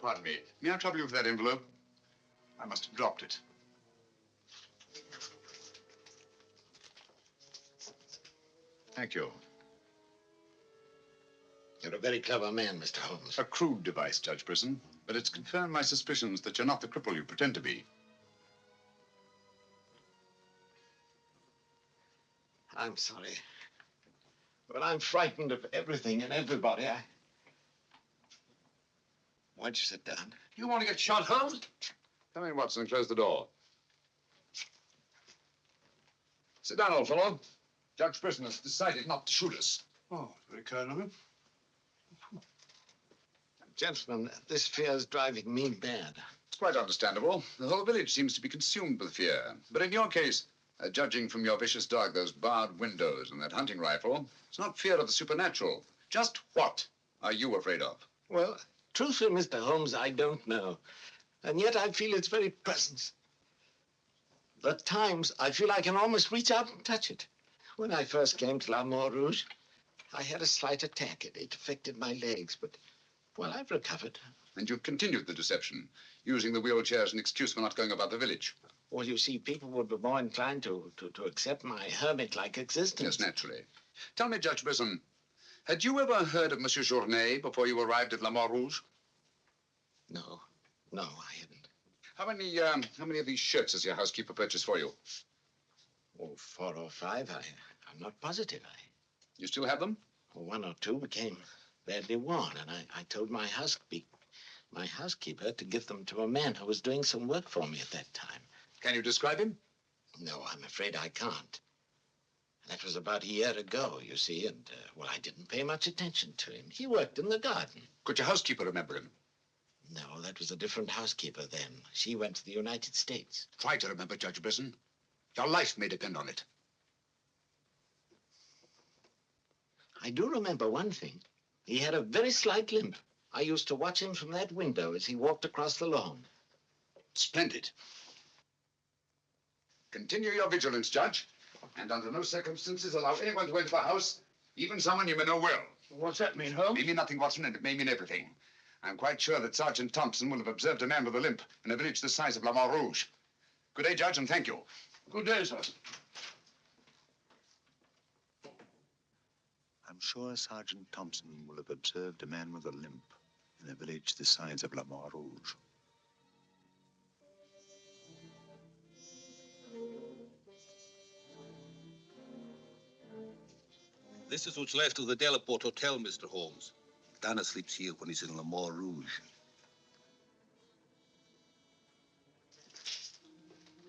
[SPEAKER 8] pardon me. May I trouble you with that envelope? I must have dropped it. Thank you.
[SPEAKER 15] You're a very clever man, Mr. Holmes.
[SPEAKER 8] A crude device, Judge Brisson, but it's confirmed my suspicions that you're not the cripple you pretend to be.
[SPEAKER 15] I'm sorry. But I'm frightened of everything and everybody. Why'd you sit down?
[SPEAKER 9] You want to get shot, Holmes?
[SPEAKER 8] Come in, Watson, and close the door. Sit down, old fellow. Judge Brisson has decided not to shoot us.
[SPEAKER 9] Oh, very kind of him.
[SPEAKER 15] Gentlemen, this fear's driving me mad.
[SPEAKER 8] It's quite understandable. The whole village seems to be consumed with fear. But in your case, judging from your vicious dog, those barred windows, and that hunting rifle, it's not fear of the supernatural. Just what are you afraid of?
[SPEAKER 15] Well, truthfully, Mr. Holmes, I don't know. And yet I feel its very presence. At times, I feel I can almost reach out and touch it. When I first came to La Rouge, I had a slight attack. It affected my legs, but, well, I've recovered.
[SPEAKER 8] And you've continued the deception, using the wheelchair as an excuse for not going about the village.
[SPEAKER 15] Well, you see, people would be more inclined to accept my hermit-like existence.
[SPEAKER 8] Yes, naturally. Tell me, Judge Brisson, had you ever heard of Monsieur Journet before you arrived at La Rouge?
[SPEAKER 15] No, I hadn't.
[SPEAKER 8] How many of these shirts has your housekeeper purchased for you?
[SPEAKER 15] Oh, 4 or 5. I'm not positive.
[SPEAKER 8] You still have them?
[SPEAKER 15] Well, 1 or 2 became badly worn, and I told my housekeeper my housekeeper to give them to a man who was doing some work for me at that time.
[SPEAKER 8] Can you describe him?
[SPEAKER 15] No, I'm afraid I can't. That was about a year ago, you see, and, well, I didn't pay much attention to him. He worked in the garden.
[SPEAKER 8] Could your housekeeper remember him?
[SPEAKER 15] No, that was a different housekeeper then. She went to the United States.
[SPEAKER 8] Try to remember, Judge Brisson. Your life may depend on it.
[SPEAKER 15] I do remember one thing. He had a very slight limp. I used to watch him from that window as he walked across the lawn.
[SPEAKER 8] Splendid. Continue your vigilance, Judge. And under no circumstances allow anyone to enter the house, even someone you may know well.
[SPEAKER 9] What's that mean, Holmes?
[SPEAKER 8] It may mean nothing, Watson, and it may mean everything. I'm quite sure that Sergeant Thompson will have observed a man with a limp in a village the size of La Rouge. Good day, Judge, and thank you.
[SPEAKER 9] Good day, sir.
[SPEAKER 12] I'm sure Sergeant Thompson will have observed a man with a limp in a village the size of La Rouge.
[SPEAKER 11] This is what's left of the Delaport Hotel, Mr. Holmes. Dana sleeps here when he's in La Rouge.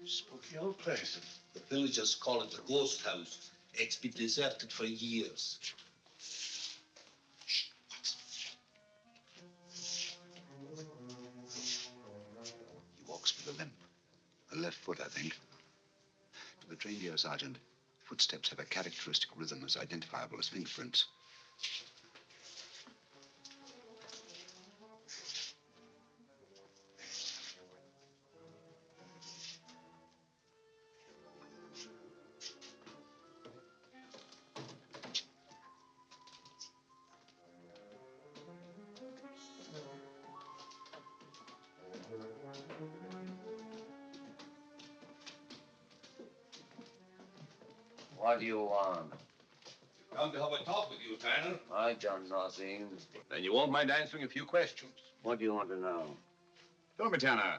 [SPEAKER 9] Spooky old place.
[SPEAKER 11] The villagers call it the ghost house. It's been deserted for years.
[SPEAKER 8] He walks with a limp. A left foot, I think. To the trained ear, Sergeant, footsteps have a characteristic rhythm as identifiable as fingerprints.
[SPEAKER 1] What do you want?
[SPEAKER 11] Come to have a talk with you, Tanner.
[SPEAKER 1] I've done nothing.
[SPEAKER 11] Then you won't mind answering a few questions.
[SPEAKER 1] What do you want to know?
[SPEAKER 8] Tell me, Tanner,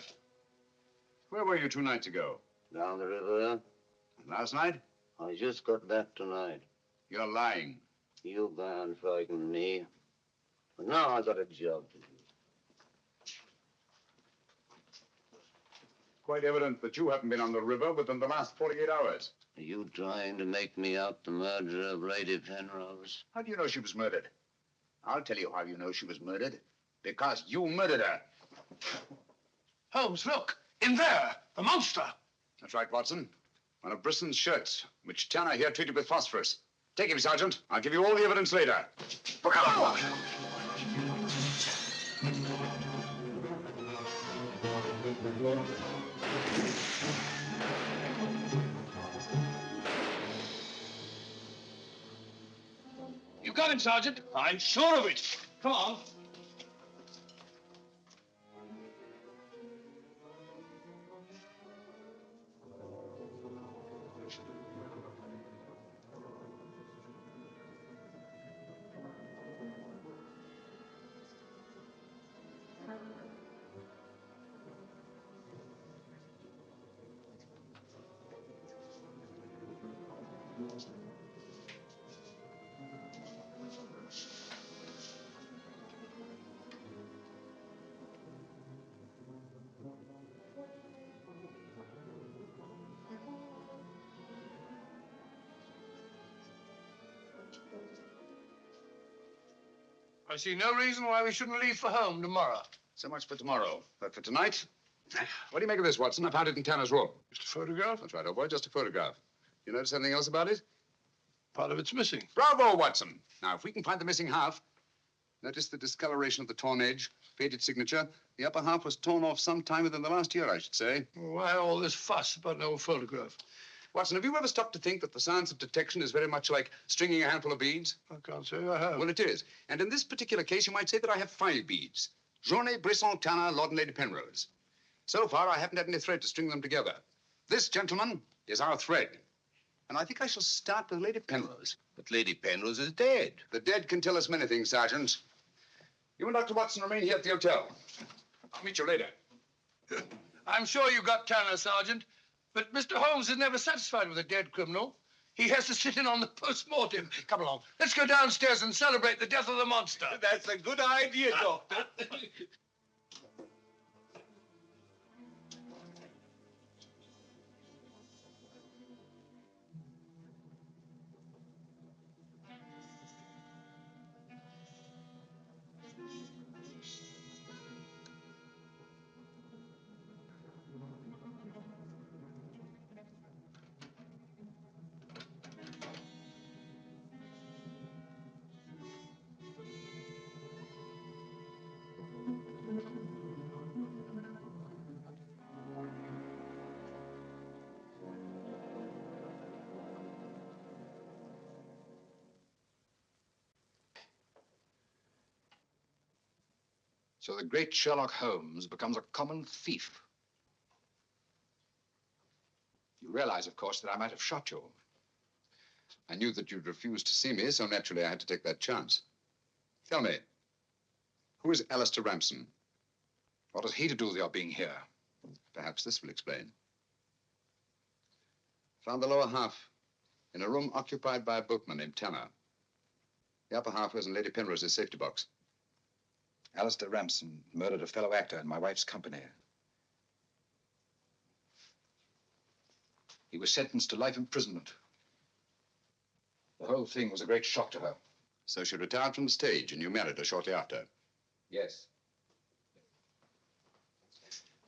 [SPEAKER 8] where were you 2 nights ago?
[SPEAKER 1] Down the river.
[SPEAKER 8] Last night?
[SPEAKER 1] I just got back tonight.
[SPEAKER 8] You're lying.
[SPEAKER 1] You can't frighten me. But now I got a job to do.
[SPEAKER 8] Quite evident that you haven't been on the river within the last 48 hours.
[SPEAKER 1] Are you trying to make me out the murderer of Lady Penrose?
[SPEAKER 8] How do you know she was murdered? I'll tell you how you know she was murdered. Because you murdered her.
[SPEAKER 9] Holmes, look! In there! The monster!
[SPEAKER 8] That's right, Watson. One of Brisson's shirts, which Tanner here treated with phosphorus. Take him, Sergeant. I'll give you all the evidence later. Look out!
[SPEAKER 9] You got him, Sergeant. I'm sure of it. Come on. I see no reason why we shouldn't leave for home tomorrow.
[SPEAKER 8] So much for tomorrow. But for tonight, what do you make of this, Watson? I found it in Tanner's room.
[SPEAKER 9] Just a photograph?
[SPEAKER 8] That's right, old boy, just a photograph. You notice anything else about it?
[SPEAKER 9] Part of it's missing.
[SPEAKER 8] Bravo, Watson. Now, if we can find the missing half, notice the discoloration of the torn edge, faded signature. The upper half was torn off sometime within the last year, I should say.
[SPEAKER 9] Well, why all this fuss about an old photograph?
[SPEAKER 8] Watson, have you ever stopped to think that the science of detection is very much like stringing a handful of beads?
[SPEAKER 9] I can't say I have.
[SPEAKER 8] Well, it is. And in this particular case, you might say that I have 5 beads. Journée, Brisson, Tanner, Lord and Lady Penrose. So far, I haven't had any thread to string them together. This, gentlemen, is our thread. And I think I shall start with Lady Penrose.
[SPEAKER 11] But Lady Penrose is dead.
[SPEAKER 8] The dead can tell us many things, Sergeant. You and Dr. Watson remain here at the hotel. I'll meet you later.
[SPEAKER 9] I'm sure you got Tanner, Sergeant. But Mr. Holmes is never satisfied with a dead criminal. He has to sit in on the post-mortem. Come along. Let's go downstairs and celebrate the death of the monster.
[SPEAKER 11] That's a good idea, Doctor.
[SPEAKER 7] So the great Sherlock Holmes becomes a common thief. You realize, of course, that I might have shot you.
[SPEAKER 8] I knew that you'd refuse to see me, so naturally I had to take that chance. Tell me, who is Alistair Ramsden?
[SPEAKER 7] What has he to do with your being here?
[SPEAKER 8] Perhaps this will explain. Found the lower half in a room occupied by a boatman named Tanner. The upper half was in Lady Penrose's safety box.
[SPEAKER 7] Alistair Ramsden murdered a fellow actor in my wife's company. He was sentenced to life imprisonment. The whole thing was a great shock to her.
[SPEAKER 8] So she retired from the stage and you married her shortly after?
[SPEAKER 7] Yes.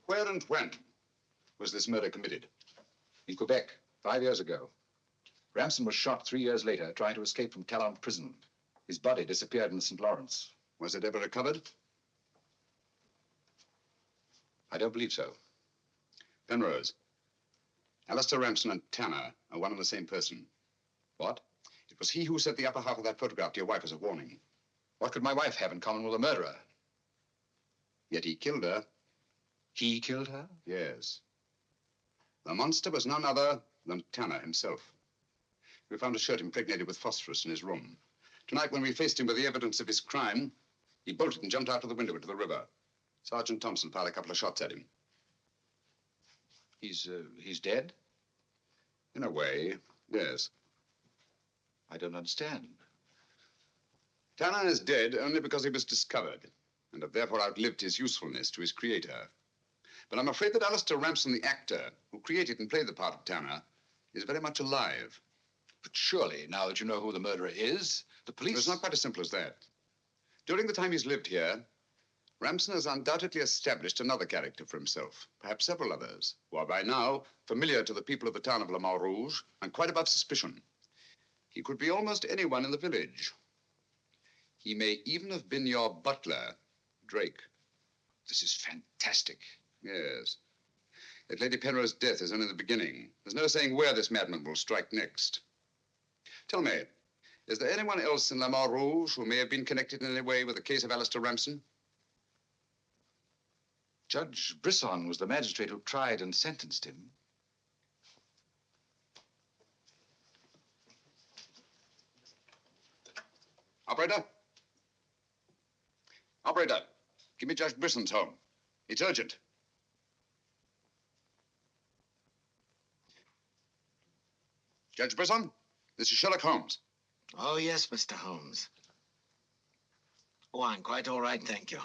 [SPEAKER 8] Where and when was this murder committed?
[SPEAKER 7] In Quebec, 5 years ago. Ramsden was shot 3 years later trying to escape from Talon prison. His body disappeared in the St. Lawrence.
[SPEAKER 8] Was it ever recovered?
[SPEAKER 7] I don't believe so.
[SPEAKER 8] Penrose, Alistair Ramsden and Tanner are one and the same person.
[SPEAKER 7] What?
[SPEAKER 8] It was he who sent the upper half of that photograph to your wife as a warning.
[SPEAKER 7] What could my wife have in common with a murderer?
[SPEAKER 8] Yet he killed her.
[SPEAKER 7] He killed her?
[SPEAKER 8] Yes. The monster was none other than Tanner himself. We found a shirt impregnated with phosphorus in his room. Tonight, when we faced him with the evidence of his crime, he bolted and jumped out of the window into the river. Sergeant Thompson fired a couple of shots at him.
[SPEAKER 7] He's dead?
[SPEAKER 8] In a way, yes.
[SPEAKER 7] I don't understand.
[SPEAKER 8] Tanner is dead only because he was discovered, and have therefore outlived his usefulness to his creator. But I'm afraid that Alistair Ramsden, the actor, who created and played the part of Tanner, is very much alive.
[SPEAKER 7] But surely, now that you know who the murderer is, the police...
[SPEAKER 8] It's not quite as simple as that. During the time he's lived here, Ramsden has undoubtedly established another character for himself, perhaps several others, who are by now familiar to the people of the town of Le Mans Rouge and quite above suspicion. He could be almost anyone in the village. He may even have been your butler, Drake.
[SPEAKER 7] This is fantastic.
[SPEAKER 8] Yes. Yet Lady Penrose's death is only the beginning. There's no saying where this madman will strike next. Tell me, is there anyone else in Le Mans Rouge who may have been connected in any way with the case of Alistair Ramsden?
[SPEAKER 7] Judge Brisson was the magistrate who tried and sentenced him.
[SPEAKER 8] Operator? Operator, give me Judge Brisson's home. It's urgent. Judge Brisson, this is Sherlock Holmes.
[SPEAKER 15] Oh, yes, Mr. Holmes. Oh, I'm quite all right, thank you.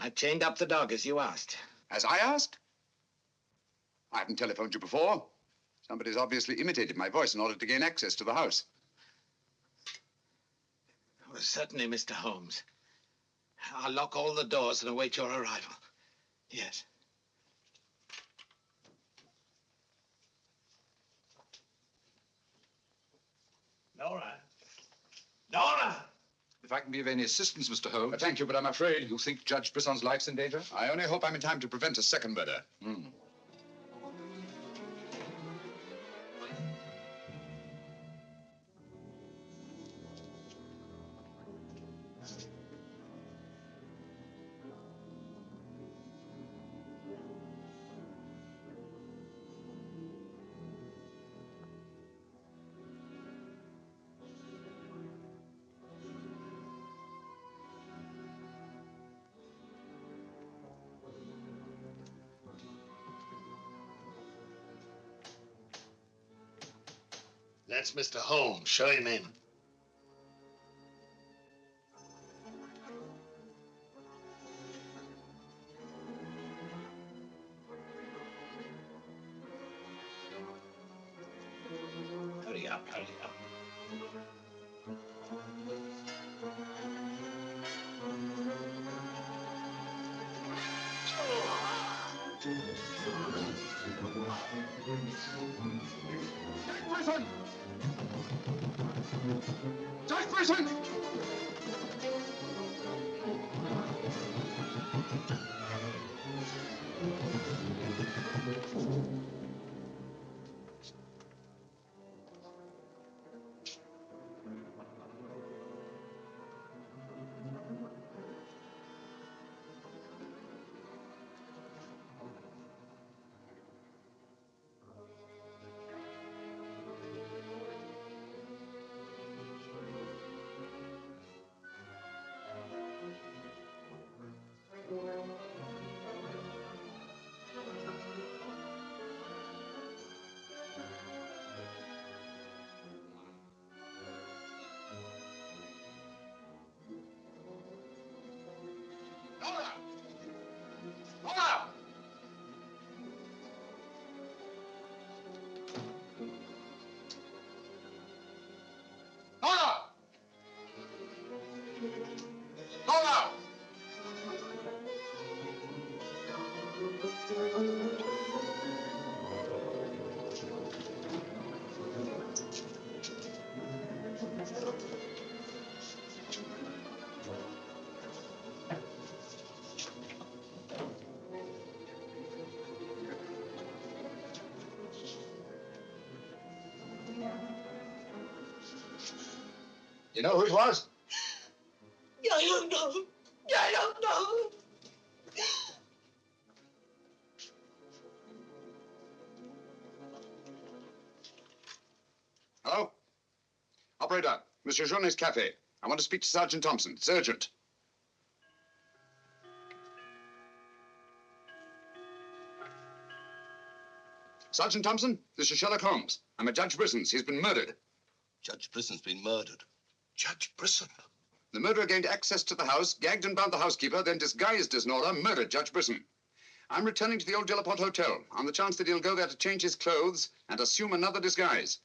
[SPEAKER 15] I've chained up the dog, as you asked.
[SPEAKER 8] As I asked? I haven't telephoned you before. Somebody's obviously imitated my voice in order to gain access to the house.
[SPEAKER 15] Oh, certainly, Mr. Holmes. I'll lock all the doors and await your arrival. Yes.
[SPEAKER 7] Nora! Nora! If I can be of any assistance, Mr. Holmes...
[SPEAKER 8] Thank you, but I'm afraid...
[SPEAKER 7] You think Judge Brisson's life's in danger?
[SPEAKER 8] I only hope I'm in time to prevent a second murder.
[SPEAKER 15] That's Mr. Holmes. Show him in. Hurry up, hurry up.
[SPEAKER 8] Brisson! Judge Brisson! You know who it was?
[SPEAKER 17] I don't know. I don't know.
[SPEAKER 8] Hello? Operator, Monsieur Journet's cafe. I want to speak to Sergeant Thompson. It's urgent. Sergeant Thompson, this is Sherlock Holmes. I'm at Judge Brisson's. He's been murdered.
[SPEAKER 11] Judge Brisson's been murdered.
[SPEAKER 8] Judge Brisson? The murderer gained access to the house, gagged and bound the housekeeper, then disguised as Nora, murdered Judge Brisson. I'm returning to the old Delaporte Hotel on the chance that he'll go there to change his clothes and assume another disguise.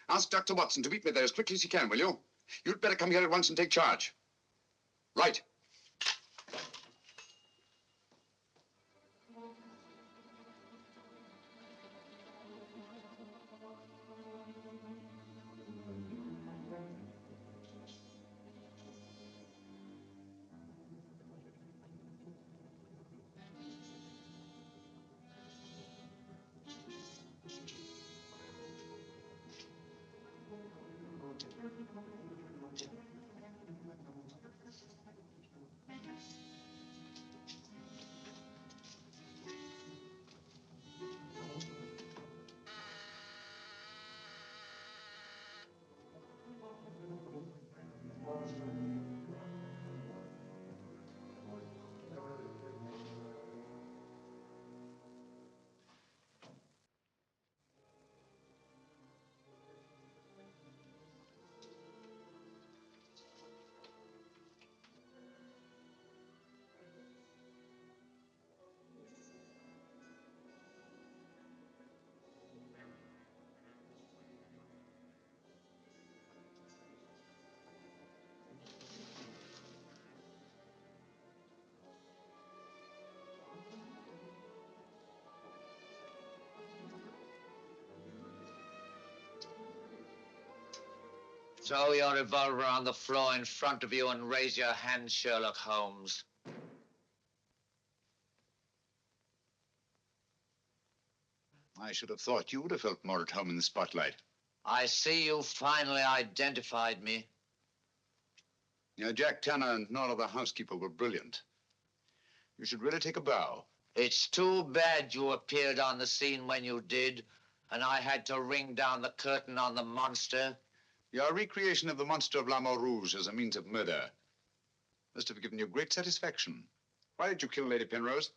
[SPEAKER 8] Ask Dr. Watson to meet me there as quickly as he can, will you? You'd better come here at once and take charge. Right.
[SPEAKER 18] Throw your revolver on the floor in front of you and raise your hand, Sherlock Holmes.
[SPEAKER 8] I should have thought you would have felt more at home in the spotlight.
[SPEAKER 18] I see you finally identified me.
[SPEAKER 8] You know, Jack Tanner and Nora, the housekeeper, were brilliant. You should really take a bow.
[SPEAKER 18] It's too bad you appeared on the scene when you did, and I had to ring down the curtain on the monster.
[SPEAKER 8] Your recreation of the monster of La Mort Rouge as a means of murder must have given you great satisfaction. Why did you kill Lady Penrose?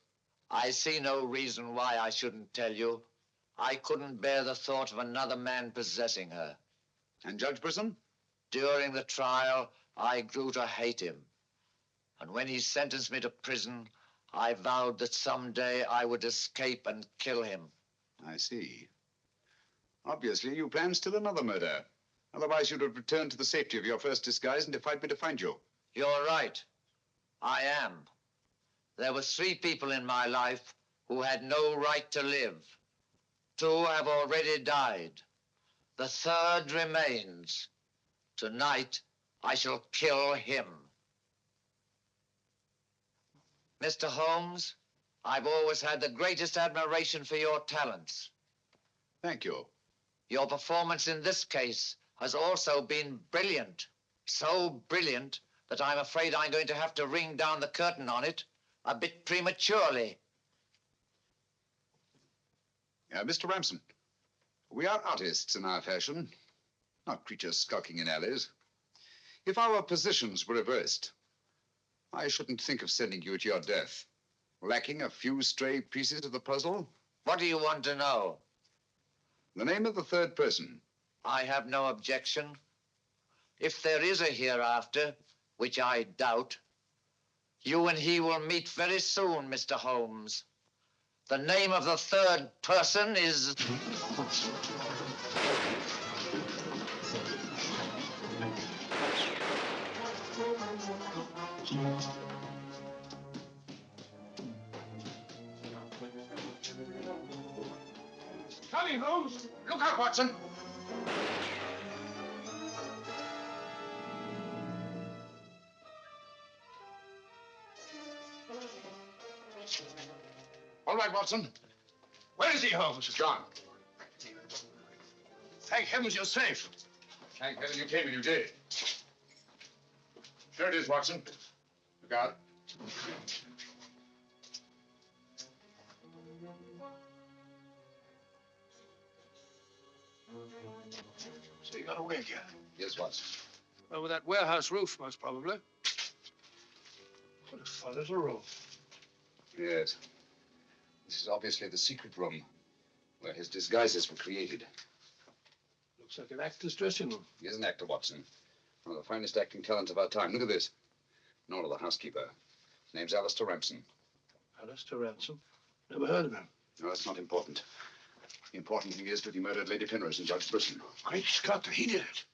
[SPEAKER 18] I see no reason why I shouldn't tell you. I couldn't bear the thought of another man possessing her.
[SPEAKER 8] And Judge Brisson?
[SPEAKER 18] During the trial, I grew to hate him. And when he sentenced me to prison, I vowed that someday I would escape and kill him.
[SPEAKER 8] I see. Obviously, you planned still another murder. Otherwise, you'd have returned to the safety of your first disguise and defied me to find you.
[SPEAKER 18] You're right. I am. There were 3 people in my life who had no right to live. 2 have already died. The 3rd remains. Tonight, I shall kill him. Mr. Holmes, I've always had the greatest admiration for your talents.
[SPEAKER 8] Thank you.
[SPEAKER 18] Your performance in this case has also been brilliant. So brilliant that I'm afraid I'm going to have to ring down the curtain on it a bit prematurely.
[SPEAKER 8] Mr. Ramson, we are artists in our fashion, not creatures skulking in alleys. If our positions were reversed, I shouldn't think of sending you to your death. Lacking a few stray pieces of the puzzle?
[SPEAKER 18] What do you want to know?
[SPEAKER 8] The name of the 3rd person.
[SPEAKER 18] I have no objection. If there is a hereafter, which I doubt, you and he will meet very soon, Mr. Holmes. The name of the 3rd person is...
[SPEAKER 9] coming, Holmes.
[SPEAKER 8] Look out, Watson. All right, Watson.
[SPEAKER 9] Where is he, Holmes?
[SPEAKER 8] John.
[SPEAKER 9] Thank heavens you're safe.
[SPEAKER 8] Thank heaven you came and you did. There it is, Watson. Look out.
[SPEAKER 9] So you got away again?
[SPEAKER 8] Yes, Watson.
[SPEAKER 9] Over that warehouse roof, most probably. What a fun little room.
[SPEAKER 8] Yes. This is obviously the secret room where his disguises were created.
[SPEAKER 9] Looks like an actor's dressing room.
[SPEAKER 8] He is an actor, Watson. One of the finest acting talents of our time. Look at this. Nora, the housekeeper. His name's Alistair Ramsden.
[SPEAKER 9] Alistair Ransom? Never heard of him.
[SPEAKER 8] No, that's not important. The important thing is that he murdered Lady Penrose and Judge Brisson.
[SPEAKER 9] Great Scott, he did it.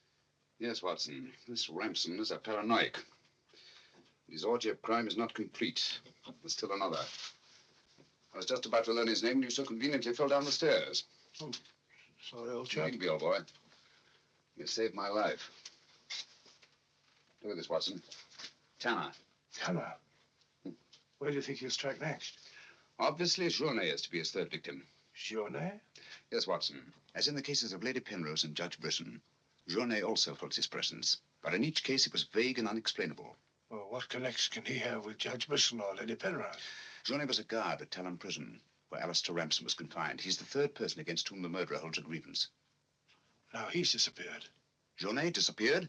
[SPEAKER 8] Yes, Watson. This Ramsden is a paranoiac. His orgy of crime is not complete. There's still another. I was just about to learn his name when you so conveniently fell down the stairs.
[SPEAKER 9] Oh, sorry, old chap.
[SPEAKER 8] Needn't be, old boy. You saved my life. Look at this, Watson. Tanner.
[SPEAKER 9] Tanner? Where do you think he'll strike next?
[SPEAKER 8] Obviously, Journet is to be his third victim.
[SPEAKER 9] Journet?
[SPEAKER 8] Yes, Watson. As in the cases of Lady Penrose and Judge Brisson, Journet also felt his presence. But in each case, it was vague and unexplainable.
[SPEAKER 9] Well, what connection can he have with Judge Brisson or Lady Penrose?
[SPEAKER 8] Journet was a guard at Talon Prison, where Alistair Ramsden was confined. He's the third person against whom the murderer holds a grievance.
[SPEAKER 9] Now he's disappeared.
[SPEAKER 8] Journet disappeared?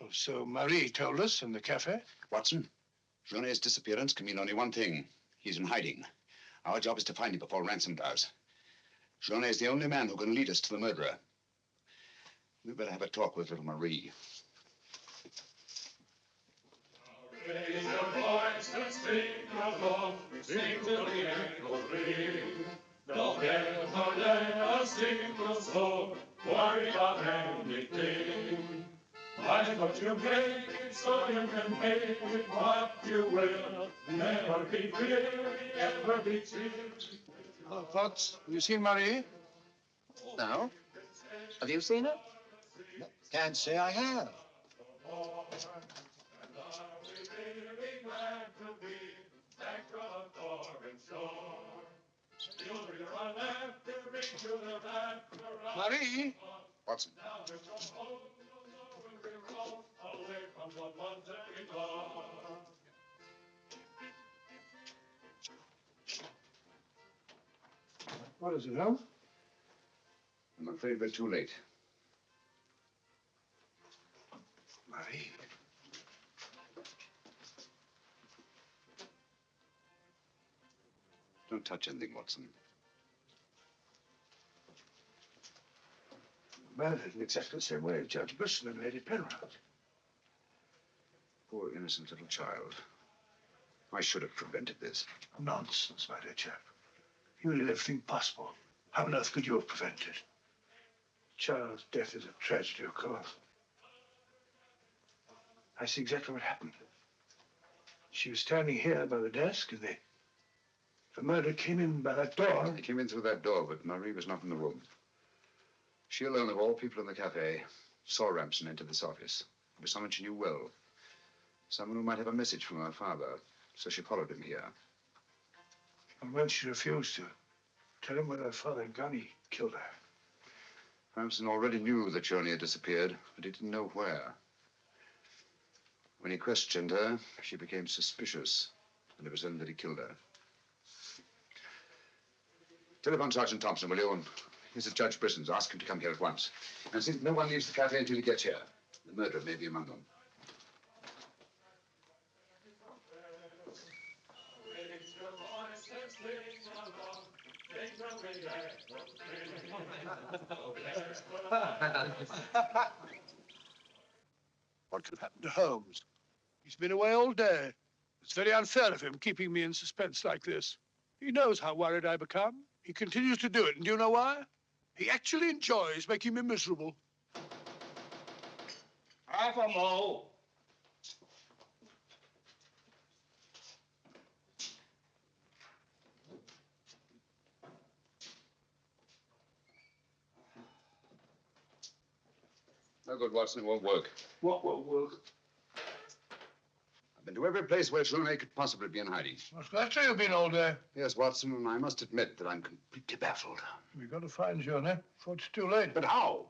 [SPEAKER 9] Oh, so Marie told us in the cafe?
[SPEAKER 8] Watson, Journet's disappearance can mean only one thing. He's in hiding. Our job is to find him before Ransom does. Journet is the only man who can lead us to the murderer. We'd better have a talk with little Marie.
[SPEAKER 19] Raise your voice and sing along, sing till the echoes ring. No care nor let us sing a song, worry about anything. Mind what you make, so you can make it what you will. Never be weary, ever be cheered.
[SPEAKER 9] Hello, Potts. Have you seen Marie?
[SPEAKER 18] No. Have you seen her?
[SPEAKER 2] Can't say I have.
[SPEAKER 9] Marie?
[SPEAKER 8] Watson.
[SPEAKER 9] What is it, Holmes?
[SPEAKER 8] I'm afraid we're too late.
[SPEAKER 9] Marie?
[SPEAKER 8] Don't touch anything, Watson.
[SPEAKER 9] Murdered in exactly the same way as Judge Brisson and Lady Penrose.
[SPEAKER 8] Poor innocent little child. I should have prevented this.
[SPEAKER 9] Nonsense, my dear chap. You did everything possible. How on earth could you have prevented it? Child's death is a tragedy, of course. I see exactly what happened. She was standing here by the desk, and the murderer came in by that door.
[SPEAKER 8] He came in through that door, but Marie was not in the room. She alone, of all people in the cafe, saw Ramsden enter this office. It was someone she knew well. Someone who might have a message from her father. So she followed him here.
[SPEAKER 9] And when she refused to tell him where her father had gone, he killed her.
[SPEAKER 8] Ramsden already knew that Journey had disappeared, but he didn't know where. When he questioned her, she became suspicious, and it was then that he killed her. Telephone Sergeant Thompson, will you? And here's at Judge Brisson's. Ask him to come here at once. And see that no one leaves the cafe until he gets here. The murderer may be among them.
[SPEAKER 9] What could happen to Holmes? He's been away all day. It's very unfair of him keeping me in suspense like this. He knows how worried I become. He continues to do it, and do you know why? He actually enjoys making me miserable.
[SPEAKER 19] Half a mo.
[SPEAKER 8] No good, Watson. It won't work.
[SPEAKER 9] What won't work?
[SPEAKER 8] I've been to every place where Journet could possibly be in hiding.
[SPEAKER 9] Well, that's where you've been all day.
[SPEAKER 8] Yes, Watson, and I must admit that I'm completely baffled.
[SPEAKER 9] We've got to find Journey before it's too late.
[SPEAKER 8] But how?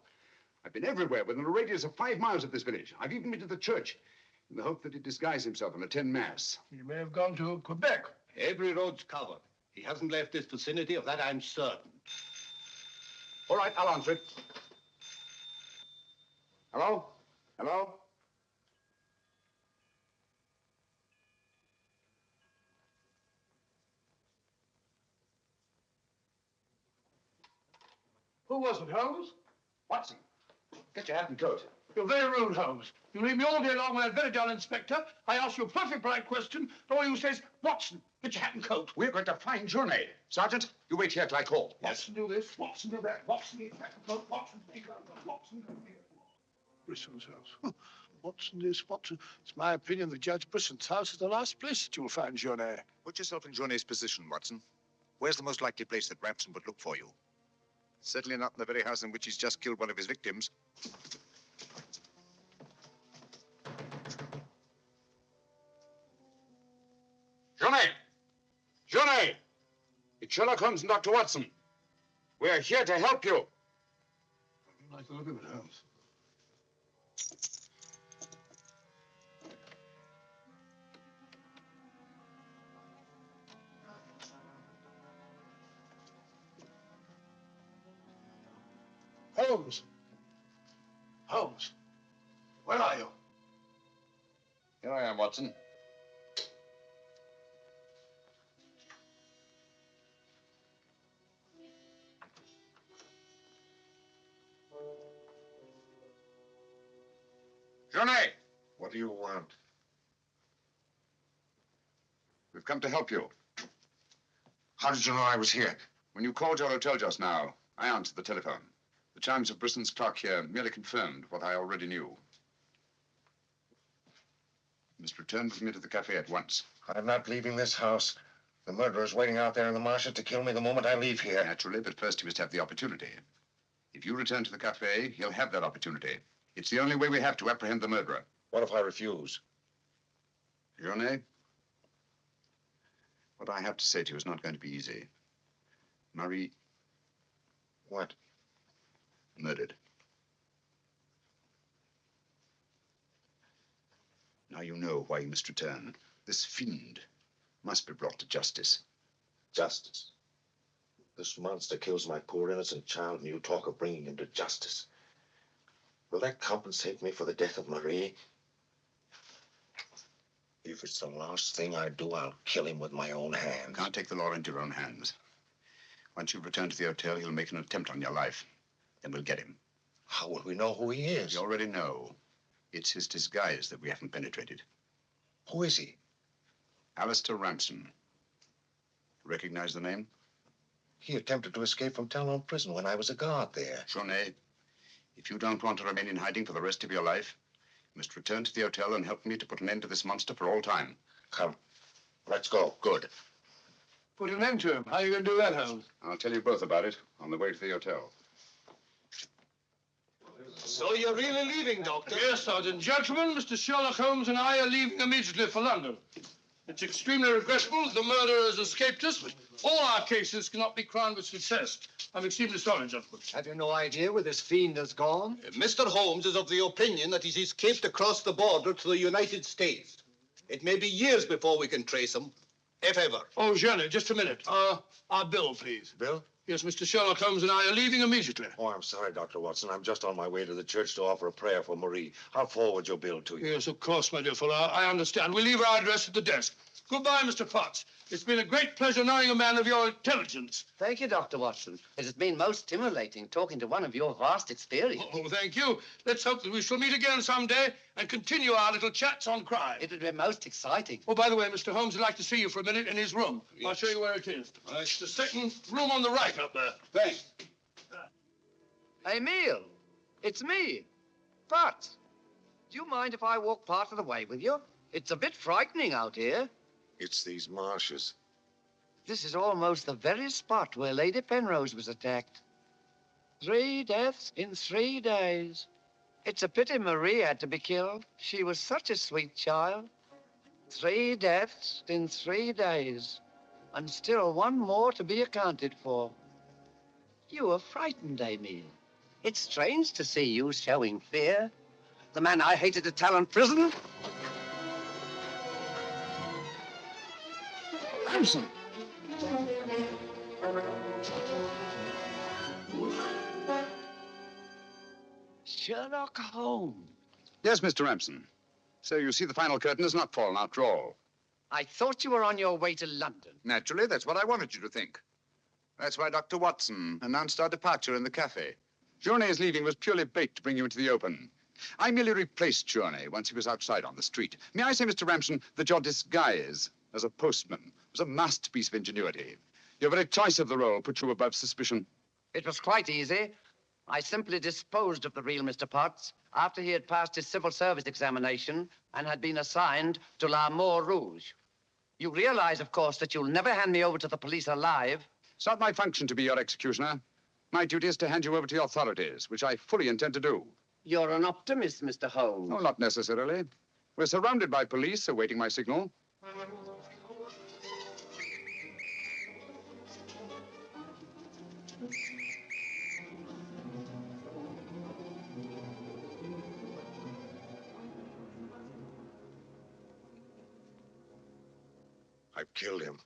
[SPEAKER 8] I've been everywhere within a radius of 5 miles of this village. I've even been to the church in the hope that he'd disguise himself and attend mass.
[SPEAKER 9] He may have gone to Quebec.
[SPEAKER 6] Every road's covered. He hasn't left this vicinity, of that I'm certain.
[SPEAKER 8] All right, I'll answer it. Hello? Hello?
[SPEAKER 9] Who was it, Holmes?
[SPEAKER 8] Watson, get your hat and coat.
[SPEAKER 9] You're very rude, Holmes. You leave me all day long with that very dull inspector. I ask you a perfect polite question, and all you say is, Watson, get your hat and coat.
[SPEAKER 8] We're going to find Journet. Sergeant, you wait here till I call.
[SPEAKER 9] Watson, do this. Watson, do that. Watson, get your hat and coat. Watson, take out. Watson, come here. Brisson's house. Watson, this, Watson. It's my opinion that Judge Brisson's house is the last place that you'll find Journet.
[SPEAKER 3] Put yourself in Journet's position, Watson. Where's the most likely place that Ramson would look for you? Certainly not in the very house in which he's just killed one of his victims.
[SPEAKER 8] Journet! Journet! It's Sherlock Holmes and Dr. Watson. We're here to help you.
[SPEAKER 9] I like the look of it, Holmes. Holmes! Holmes! Where are you?
[SPEAKER 8] Here I am, Watson. Journet!
[SPEAKER 3] What do you want?
[SPEAKER 8] We've come to help you.
[SPEAKER 3] How did you know I was here?
[SPEAKER 8] When you called your hotel just now, I answered the telephone. The chimes of Brisson's clock here merely confirmed what I already knew. You must return with me to the cafe at once.
[SPEAKER 3] I'm not leaving this house. The murderer's waiting out there in the marshes to kill me the moment I leave here.
[SPEAKER 8] Naturally, but first he must have the opportunity. If you return to the cafe, he'll have that opportunity. It's the only way we have to apprehend the murderer.
[SPEAKER 3] What if I refuse?
[SPEAKER 8] Journet, what I have to say to you is not going to be easy. Marie...
[SPEAKER 3] What?
[SPEAKER 8] Murdered. Now you know why you must return. This fiend must be brought to justice.
[SPEAKER 3] Justice? This monster kills my poor innocent child, and you talk of bringing him to justice. Will that compensate me for the death of Marie? If it's the last thing I do, I'll kill him with my own hands.
[SPEAKER 8] You can't take the law into your own hands. Once you've returned to the hotel, he'll make an attempt on your life. Then we'll get him.
[SPEAKER 3] How will we know who he is?
[SPEAKER 8] You already know. It's his disguise that we haven't penetrated.
[SPEAKER 3] Who is he?
[SPEAKER 8] Alistair Ramson. Recognize the name?
[SPEAKER 3] He attempted to escape from Talon prison when I was a guard there.
[SPEAKER 8] Journet, if you don't want to remain in hiding for the rest of your life, you must return to the hotel and help me to put an end to this monster for all time.
[SPEAKER 3] Come, let's go.
[SPEAKER 8] Good.
[SPEAKER 9] Put an end to him. How are you going to do that, Holmes?
[SPEAKER 8] I'll tell you both about it on the way to the hotel.
[SPEAKER 6] So you're really leaving, Doctor?
[SPEAKER 9] Yes, Sergeant. Gentlemen, Mr. Sherlock Holmes and I are leaving immediately for London. It's extremely regrettable that the murderer has escaped us, but all our cases cannot be crowned with success. I'm extremely sorry, gentlemen.
[SPEAKER 14] Have you no idea where this fiend has gone?
[SPEAKER 6] Mr. Holmes is of the opinion that he's escaped across the border to the United States. It may be years before we can trace him, if ever.
[SPEAKER 9] Oh, Jenny, just a minute. Our bill, please.
[SPEAKER 3] Bill?
[SPEAKER 9] Yes, Mr. Sherlock Holmes and I are leaving immediately.
[SPEAKER 3] Oh, I'm sorry, Dr. Watson. I'm just on my way to the church to offer a prayer for Marie. I'll forward your bill to you.
[SPEAKER 9] Yes, of course, my dear fellow. I understand. We'll leave our address at the desk. Goodbye, Mr. Potts. It's been a great pleasure knowing a man of your intelligence.
[SPEAKER 20] Thank you, Dr. Watson. It has been most stimulating talking to one of your vast experience.
[SPEAKER 9] Oh, thank you. Let's hope that we shall meet again someday and continue our little chats on crime.
[SPEAKER 20] It would be most exciting.
[SPEAKER 9] Oh, by the way, Mr. Holmes would like to see you for a minute in his room. Yes. I'll show you where it is. It's the second room on the right up there.
[SPEAKER 8] Thanks.
[SPEAKER 18] Emile, it's me, Potts. Do you mind if I walk part of the way with you? It's a bit frightening out here.
[SPEAKER 3] It's these marshes.
[SPEAKER 18] This is almost the very spot where Lady Penrose was attacked. 3 deaths in 3 days.
[SPEAKER 1] It's a pity Marie had to be killed. She was such a sweet child. 3 deaths in 3 days, and still one more to be accounted for. You were frightened, Amy. It's strange to see you showing fear. The man I hated at Talon Prison.
[SPEAKER 8] Ransom!
[SPEAKER 1] Sherlock Holmes.
[SPEAKER 8] Yes, Mr. Ramson. So you see the final curtain has not fallen after all.
[SPEAKER 1] I thought you were on your way to London.
[SPEAKER 8] Naturally, that's what I wanted you to think. That's why Dr. Watson announced our departure in the cafe. Journey's leaving was purely bait to bring you into the open. I merely replaced Journey once he was outside on the street. May I say, Mr. Ramson, that your disguise as a postman was a masterpiece of ingenuity. Your very choice of the role put you above suspicion.
[SPEAKER 1] It was quite easy. I simply disposed of the real Mr. Potts after he had passed his civil service examination and had been assigned to l'Amour Rouge. You realize, of course, that you'll never hand me over to the police alive.
[SPEAKER 8] It's not my function to be your executioner. My duty is to hand you over to the authorities, which I fully intend to do.
[SPEAKER 1] You're an optimist, Mr. Holmes.
[SPEAKER 8] No, not necessarily. We're surrounded by police awaiting my signal.
[SPEAKER 3] I've killed him.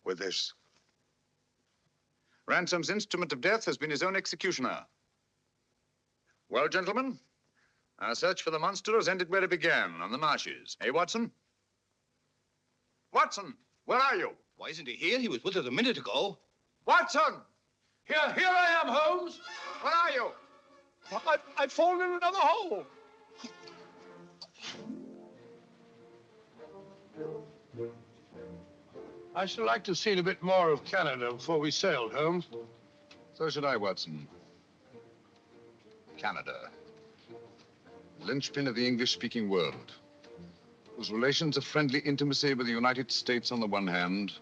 [SPEAKER 3] With this.
[SPEAKER 8] Ransom's instrument of death has been his own executioner. Well, gentlemen, our search for the monster has ended where it began, on the marshes. Eh, Watson? Watson, where are you?
[SPEAKER 6] Why isn't he here? He was with us a minute ago.
[SPEAKER 8] Watson!
[SPEAKER 9] Here I am, Holmes.
[SPEAKER 8] Where are you?
[SPEAKER 9] I've fallen in another hole. I should like to have seen a bit more of Canada before we sailed, Holmes.
[SPEAKER 8] So should I, Watson. Canada. Linchpin of the English-speaking world. Whose relations of friendly intimacy with the United States on the one hand,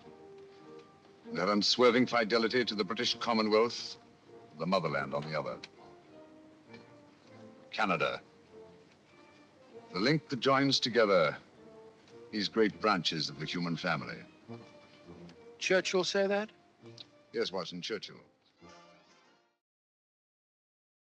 [SPEAKER 8] and their unswerving fidelity to the British Commonwealth, the motherland on the other. Canada. The link that joins together these great branches of the human family.
[SPEAKER 9] Churchill say that?
[SPEAKER 8] Yes, Watson, Churchill.